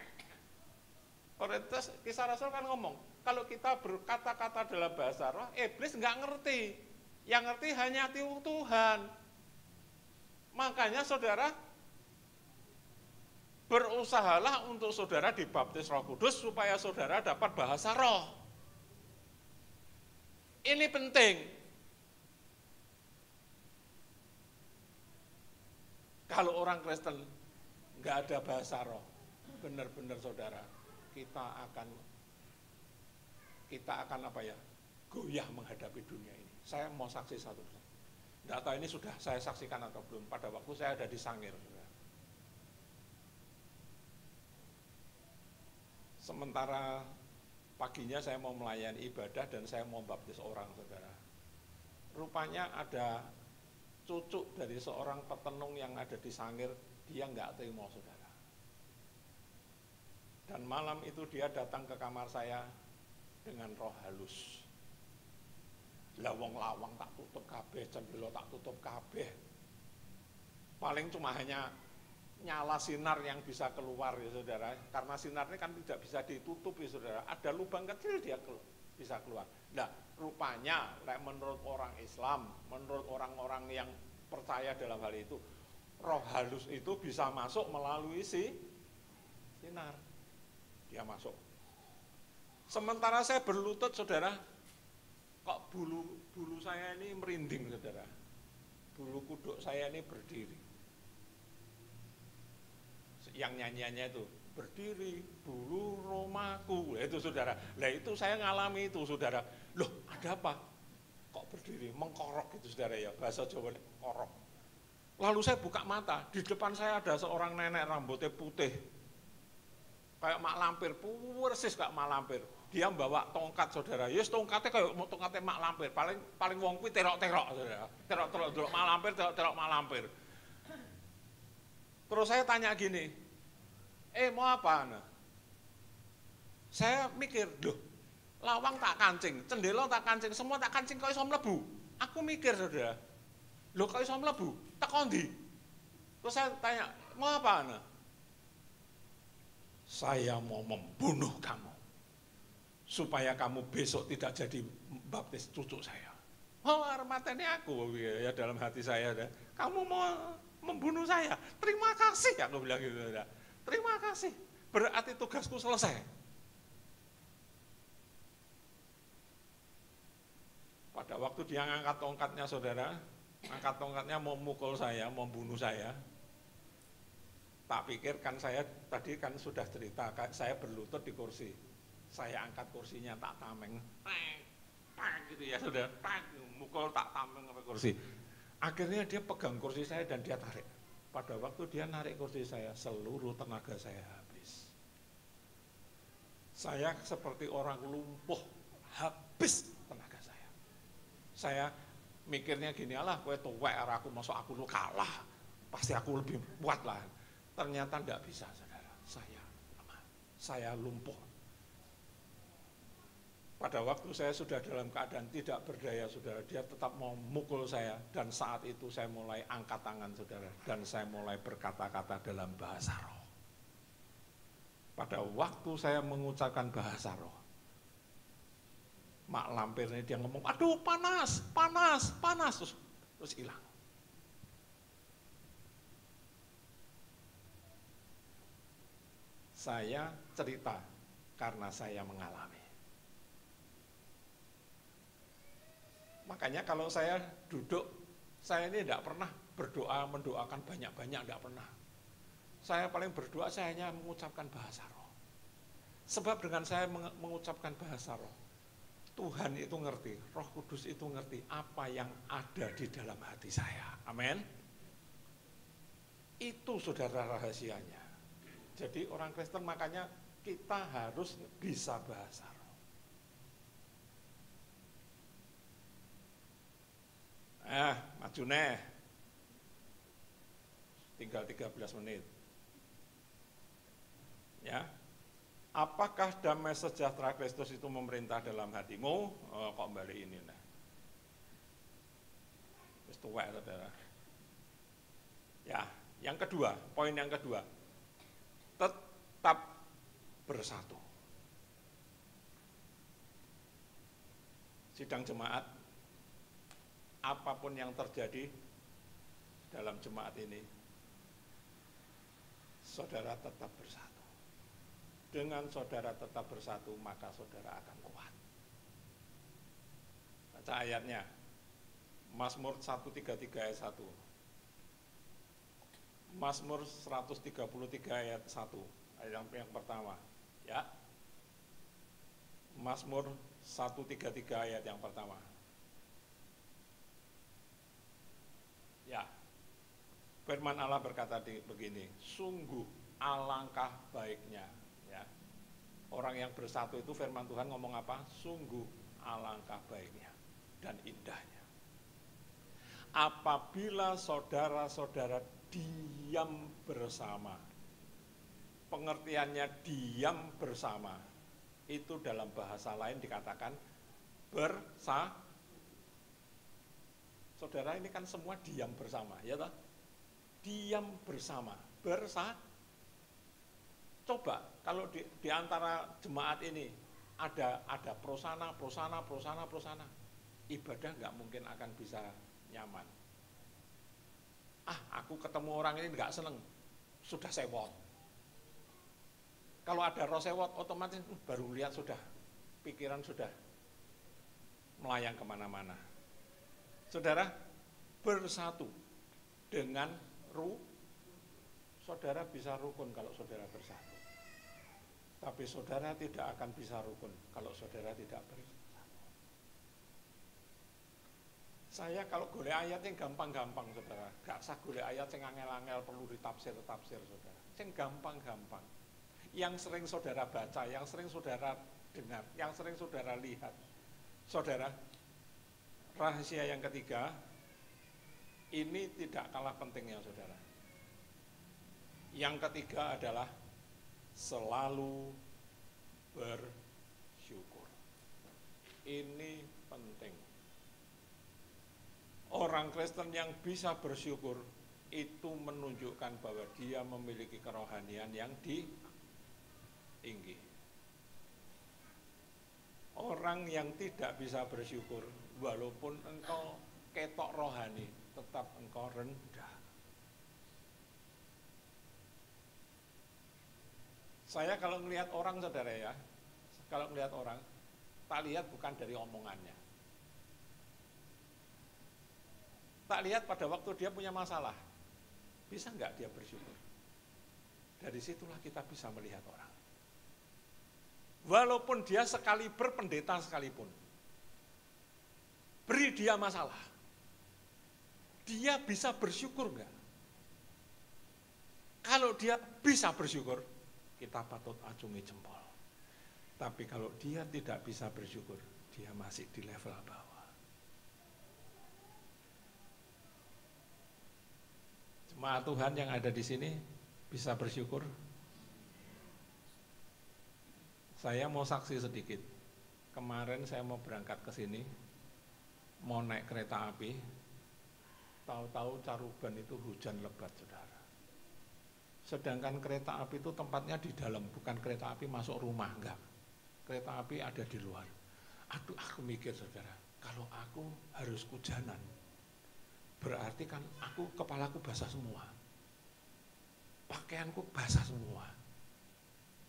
Korintus Kisah Rasul kan ngomong, kalau kita berkata-kata dalam bahasa roh, iblis nggak ngerti. Yang ngerti hanya Tuhan. Makanya saudara, berusahalah untuk saudara dibaptis Roh Kudus supaya saudara dapat bahasa roh. Ini penting. Kalau orang Kristen nggak ada bahasa roh, benar-benar saudara, kita akan apa ya, goyah menghadapi dunia ini. Saya mau saksi satu. Nggak tahu ini sudah saya saksikan atau belum. Pada waktu saya ada di Sangir. Sementara paginya saya mau melayani ibadah dan saya mau baptis orang, saudara. Rupanya ada cucu dari seorang petenung yang ada di Sangir, dia nggak terima, saudara. Dan malam itu dia datang ke kamar saya dengan roh halus. Lawang lawang tak tutup kabeh, jendela tak tutup kabeh. Paling cuma hanya nyala sinar yang bisa keluar ya saudara, karena sinarnya kan tidak bisa ditutup ya saudara, ada lubang kecil dia bisa keluar. Nah rupanya menurut orang Islam, menurut orang-orang yang percaya dalam hal itu, roh halus itu bisa masuk melalui sinar, dia masuk. Sementara saya berlutut saudara, kok bulu saya ini merinding saudara, bulu kuduk saya ini berdiri. Yang nyanyiannya itu berdiri bulu Romaku, itu saudara. Lah itu saya ngalami itu saudara. Loh ada apa? Kok berdiri? Mengkorok gitu saudara ya, bahasa Jawa korok. Lalu saya buka mata, di depan saya ada seorang nenek rambutnya putih, kayak mak lampir, persis kayak mak lampir. Dia bawa tongkat saudara. Yes tongkatnya kayak tongkatnya mak lampir. Paling wong kuwi terok-terok saudara. Terok-terok mak lampir, terok-terok mak lampir. Terus saya tanya gini, mau apa? Nah? Saya mikir, loh, lawang tak kancing, cendela tak kancing, semua tak kancing, kok iso mlebu? Aku mikir saudara, loh kok iso mlebu? Tak kondi. Terus saya tanya, mau apa? Nah? Saya mau membunuh kamu, supaya kamu besok tidak jadi baptis cucu saya. Oh, mateni aku ya dalam hati saya, kamu mau membunuh saya, terima kasih, aku bilang gitu, terima kasih, berarti tugasku selesai. Pada waktu dia ngangkat tongkatnya saudara, angkat tongkatnya mau mukul saya, mau bunuh saya, tak pikir kan saya tadi kan sudah cerita, saya berlutut di kursi, saya angkat kursinya tak tameng, gitu ya saudara, mukul tak tameng ke kursi. Akhirnya dia pegang kursi saya dan dia tarik. Pada waktu dia narik kursi saya, seluruh tenaga saya habis. Saya seperti orang lumpuh, habis tenaga saya. Saya mikirnya gini, alah kowe tuwek aku masuk aku lu kalah. Pasti aku lebih kuat lah. Ternyata enggak bisa, saudara. Saya lumpuh. Pada waktu saya sudah dalam keadaan tidak berdaya, saudara, dia tetap mau mukul saya. Dan saat itu saya mulai angkat tangan, saudara. Dan saya mulai berkata-kata dalam bahasa roh. Pada waktu saya mengucapkan bahasa roh, mak lampir ini dia ngomong, aduh panas, panas, panas. Terus hilang. Saya cerita karena saya mengalami. Makanya kalau saya duduk, saya ini tidak pernah berdoa, mendoakan banyak-banyak, tidak pernah. Saya paling berdoa, saya hanya mengucapkan bahasa roh. Sebab dengan saya mengucapkan bahasa roh, Tuhan itu ngerti, Roh Kudus itu ngerti apa yang ada di dalam hati saya. Amin. Itu saudara rahasianya. Jadi orang Kristen makanya kita harus bisa bahasa roh. Maju neh. Tinggal 13 menit. Ya. Apakah damai sejahtera Kristus itu memerintah dalam hatimu? Oh, kok balik ini nah. Wis tuwek, saudara. Ya, yang kedua, poin yang kedua. Tetap bersatu. Sidang jemaat, apapun yang terjadi dalam jemaat ini, saudara tetap bersatu. Dengan saudara tetap bersatu, maka saudara akan kuat. Baca ayatnya, Mazmur 133 ayat 1. Mazmur 133 ayat 1, ayat yang pertama. Ya. Mazmur 133 ayat yang pertama. Ya, firman Allah berkata begini, sungguh alangkah baiknya. Ya, orang yang bersatu itu firman Tuhan ngomong apa? Sungguh alangkah baiknya dan indahnya. Apabila saudara-saudara diam bersama, pengertiannya diam bersama, itu dalam bahasa lain dikatakan Saudara ini kan semua diam bersama, ya toh? Diam bersama, Coba kalau di antara jemaat ini ada prosana, ibadah nggak mungkin akan bisa nyaman. Aku ketemu orang ini nggak seneng, sudah sewot. Kalau ada roh sewot, otomatis baru lihat sudah, pikiran sudah melayang kemana-mana. Saudara bersatu dengan saudara bisa rukun kalau saudara bersatu. Tapi saudara tidak akan bisa rukun kalau saudara tidak bersatu. Saya kalau golek ayat yang gampang-gampang, saudara. Gak usah golek ayat yang angel-angel perlu ditafsir, saudara. Yang gampang-gampang. Yang sering saudara baca, yang sering saudara dengar, yang sering saudara lihat. Saudara, rahasia yang ketiga, ini tidak kalah pentingnya, saudara. Yang ketiga adalah selalu bersyukur. Ini penting. Orang Kristen yang bisa bersyukur itu menunjukkan bahwa dia memiliki kerohanian yang tinggi. Orang yang tidak bisa bersyukur, walaupun engkau ketok rohani, tetap engkau rendah. Saya kalau melihat orang, saudara ya, kalau melihat orang, tak lihat bukan dari omongannya. Tak lihat pada waktu dia punya masalah, bisa enggak dia bersyukur? Dari situlah kita bisa melihat orang. Walaupun dia sekaliber pendeta sekalipun, beri dia masalah, dia bisa bersyukur enggak? Kalau dia bisa bersyukur, kita patut acungi jempol. Tapi kalau dia tidak bisa bersyukur, dia masih di level bawah. Jemaat Tuhan yang ada di sini bisa bersyukur. Saya mau saksi sedikit. Kemarin saya mau berangkat ke sini, mau naik kereta api, tahu-tahu Caruban itu hujan lebat, saudara. Sedangkan kereta api itu tempatnya di dalam, bukan kereta api masuk rumah, enggak. Kereta api ada di luar. Aduh, aku mikir, saudara, kalau aku harus hujanan, berarti kan kepalaku basah semua, pakaianku basah semua.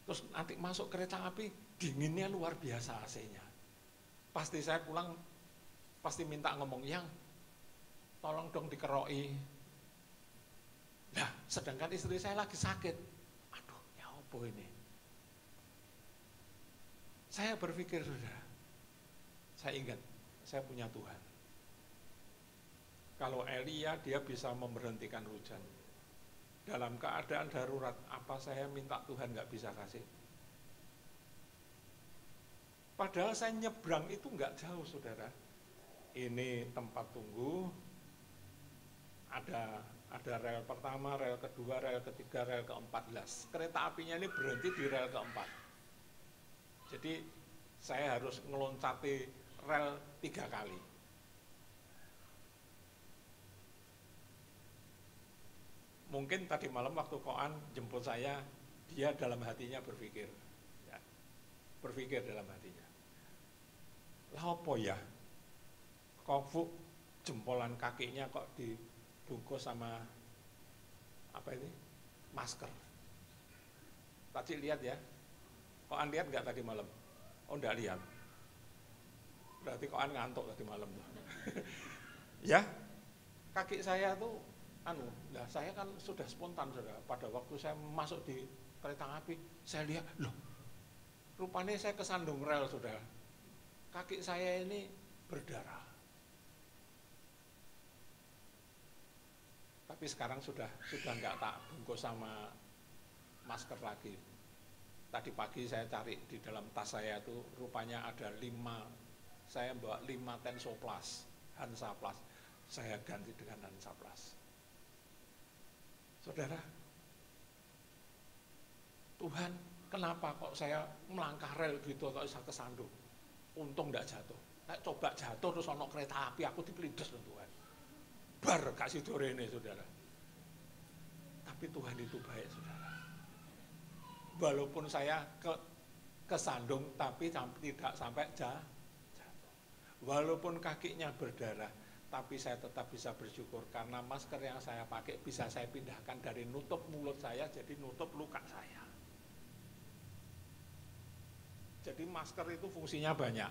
Terus nanti masuk kereta api, dinginnya luar biasa AC-nya. Pasti saya pulang, pasti minta ngomong, yang tolong dong dikeroi. Nah, sedangkan istri saya lagi sakit. Aduh, ya apa ini? Saya berpikir, saudara, saya ingat, saya punya Tuhan. Kalau Elia dia bisa memberhentikan hujan. Dalam keadaan darurat, apa saya minta Tuhan nggak bisa kasih? Padahal saya nyebrang itu nggak jauh, saudara. Ini tempat tunggu, ada rel pertama, rel kedua, rel ketiga, rel ke-14. Kereta apinya ini berhenti di rel ke-4. Jadi saya harus ngeloncati rel 3 kali. Mungkin tadi malam waktu Koan jemput saya, dia dalam hatinya berpikir, ya, berpikir dalam hatinya, lah apa ya, kok jempolan kakinya kok dibungkus sama apa ini, masker. Tadi lihat ya, Koan lihat nggak tadi malam? Oh, enggak lihat. Berarti Koan ngantuk tadi malam. Ya, kaki saya tuh lah saya kan sudah spontan, saudara. Pada waktu saya masuk di kereta api, saya lihat, loh, rupanya saya kesandung rel, saudara. Kaki saya ini berdarah. Tapi sekarang sudah nggak tak bungkus sama masker lagi. Tadi pagi saya cari di dalam tas saya itu, rupanya ada 5, saya bawa 5 Tensoplast, Hansaplast. Saya ganti dengan Hansaplast. Saudara, Tuhan, kenapa kok saya melangkah rel gitu kok bisa kesandung? Untung enggak jatuh. Coba jatuh terus ono kereta api, aku dipelides loh Tuhan. Bar kasih dore ini, saudara. Tapi Tuhan itu baik, saudara. Walaupun saya kesandung, tapi tidak sampai jatuh. Walaupun kakinya berdarah, tapi saya tetap bisa bersyukur karena masker yang saya pakai bisa saya pindahkan dari nutup mulut saya jadi nutup luka saya. Jadi masker itu fungsinya banyak.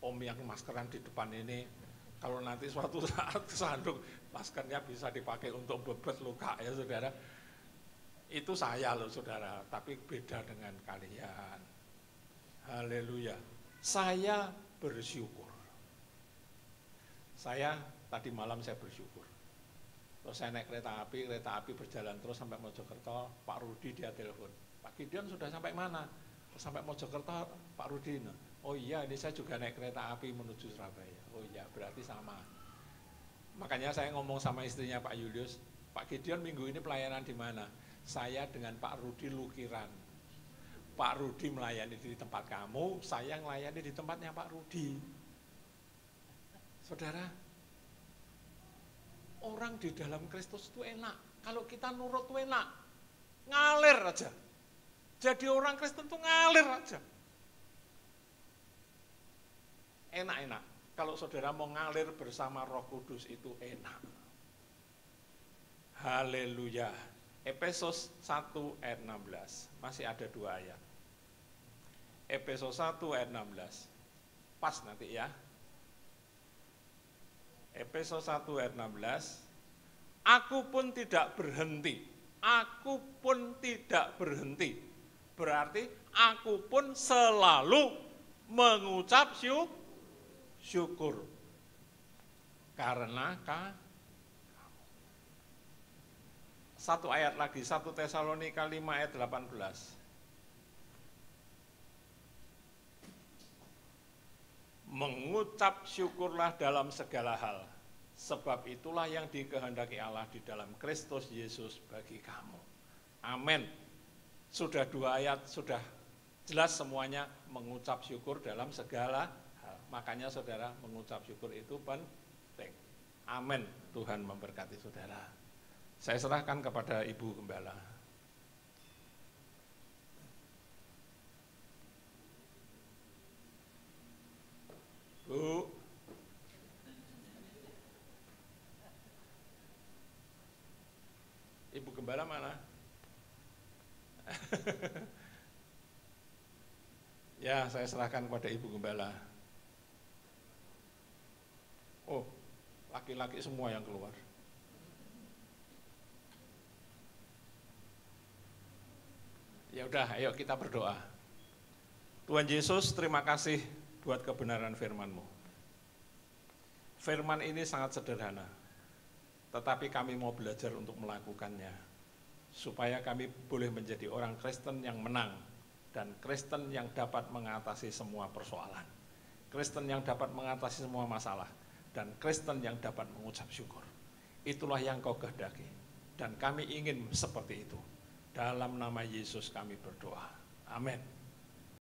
Om yang maskeran di depan ini, kalau nanti suatu saat kesandung, maskernya bisa dipakai untuk bebet luka ya, saudara. Itu saya loh, saudara, tapi beda dengan kalian. Haleluya. Saya bersyukur. Tadi malam saya bersyukur. Terus saya naik kereta api berjalan terus sampai Mojokerto. Pak Rudi dia telepon, Pak Gideon sudah sampai mana? Sampai Mojokerto, Pak Rudi. Oh iya, ini saya juga naik kereta api menuju Surabaya. Oh iya, berarti sama. Makanya saya ngomong sama istrinya Pak Julius, Pak Gideon minggu ini pelayanan di mana? Saya dengan Pak Rudi Lukiran. Pak Rudi melayani di tempat kamu, saya melayani di tempatnya Pak Rudi. Saudara, orang di dalam Kristus itu enak. Kalau kita nurut itu enak. Ngalir aja. Jadi orang Kristen itu ngalir aja. Enak-enak. Kalau saudara mau ngalir bersama Roh Kudus itu enak. Haleluya. Efesus 1 ayat 16. Masih ada 2 ayat. Efesus 1 ayat 16. Pas nanti ya. Efesus 1 ayat 16, aku pun tidak berhenti, berarti aku pun selalu mengucap syukur, karena satu ayat lagi, 1 Tesalonika 5 ayat 18, mengucap syukurlah dalam segala hal, Sebab itulah yang dikehendaki Allah di dalam Kristus Yesus bagi kamu. Amin. Sudah 2 ayat, sudah jelas semuanya mengucap syukur dalam segala hal. Makanya saudara, mengucap syukur itu penting. Amin. Tuhan memberkati saudara. Saya serahkan kepada Ibu Gembala. Bu. Ibu Gembala mana? Ya, saya serahkan kepada Ibu Gembala. Oh, laki-laki semua yang keluar. Ya udah, ayo kita berdoa. Tuhan Yesus, terima kasih buat kebenaran firman-Mu. Firman ini sangat sederhana, tetapi kami mau belajar untuk melakukannya, supaya kami boleh menjadi orang Kristen yang menang, dan Kristen yang dapat mengatasi semua persoalan, Kristen yang dapat mengatasi semua masalah, dan Kristen yang dapat mengucap syukur. Itulah yang Kau kehendaki, dan kami ingin seperti itu. Dalam nama Yesus kami berdoa. Amin.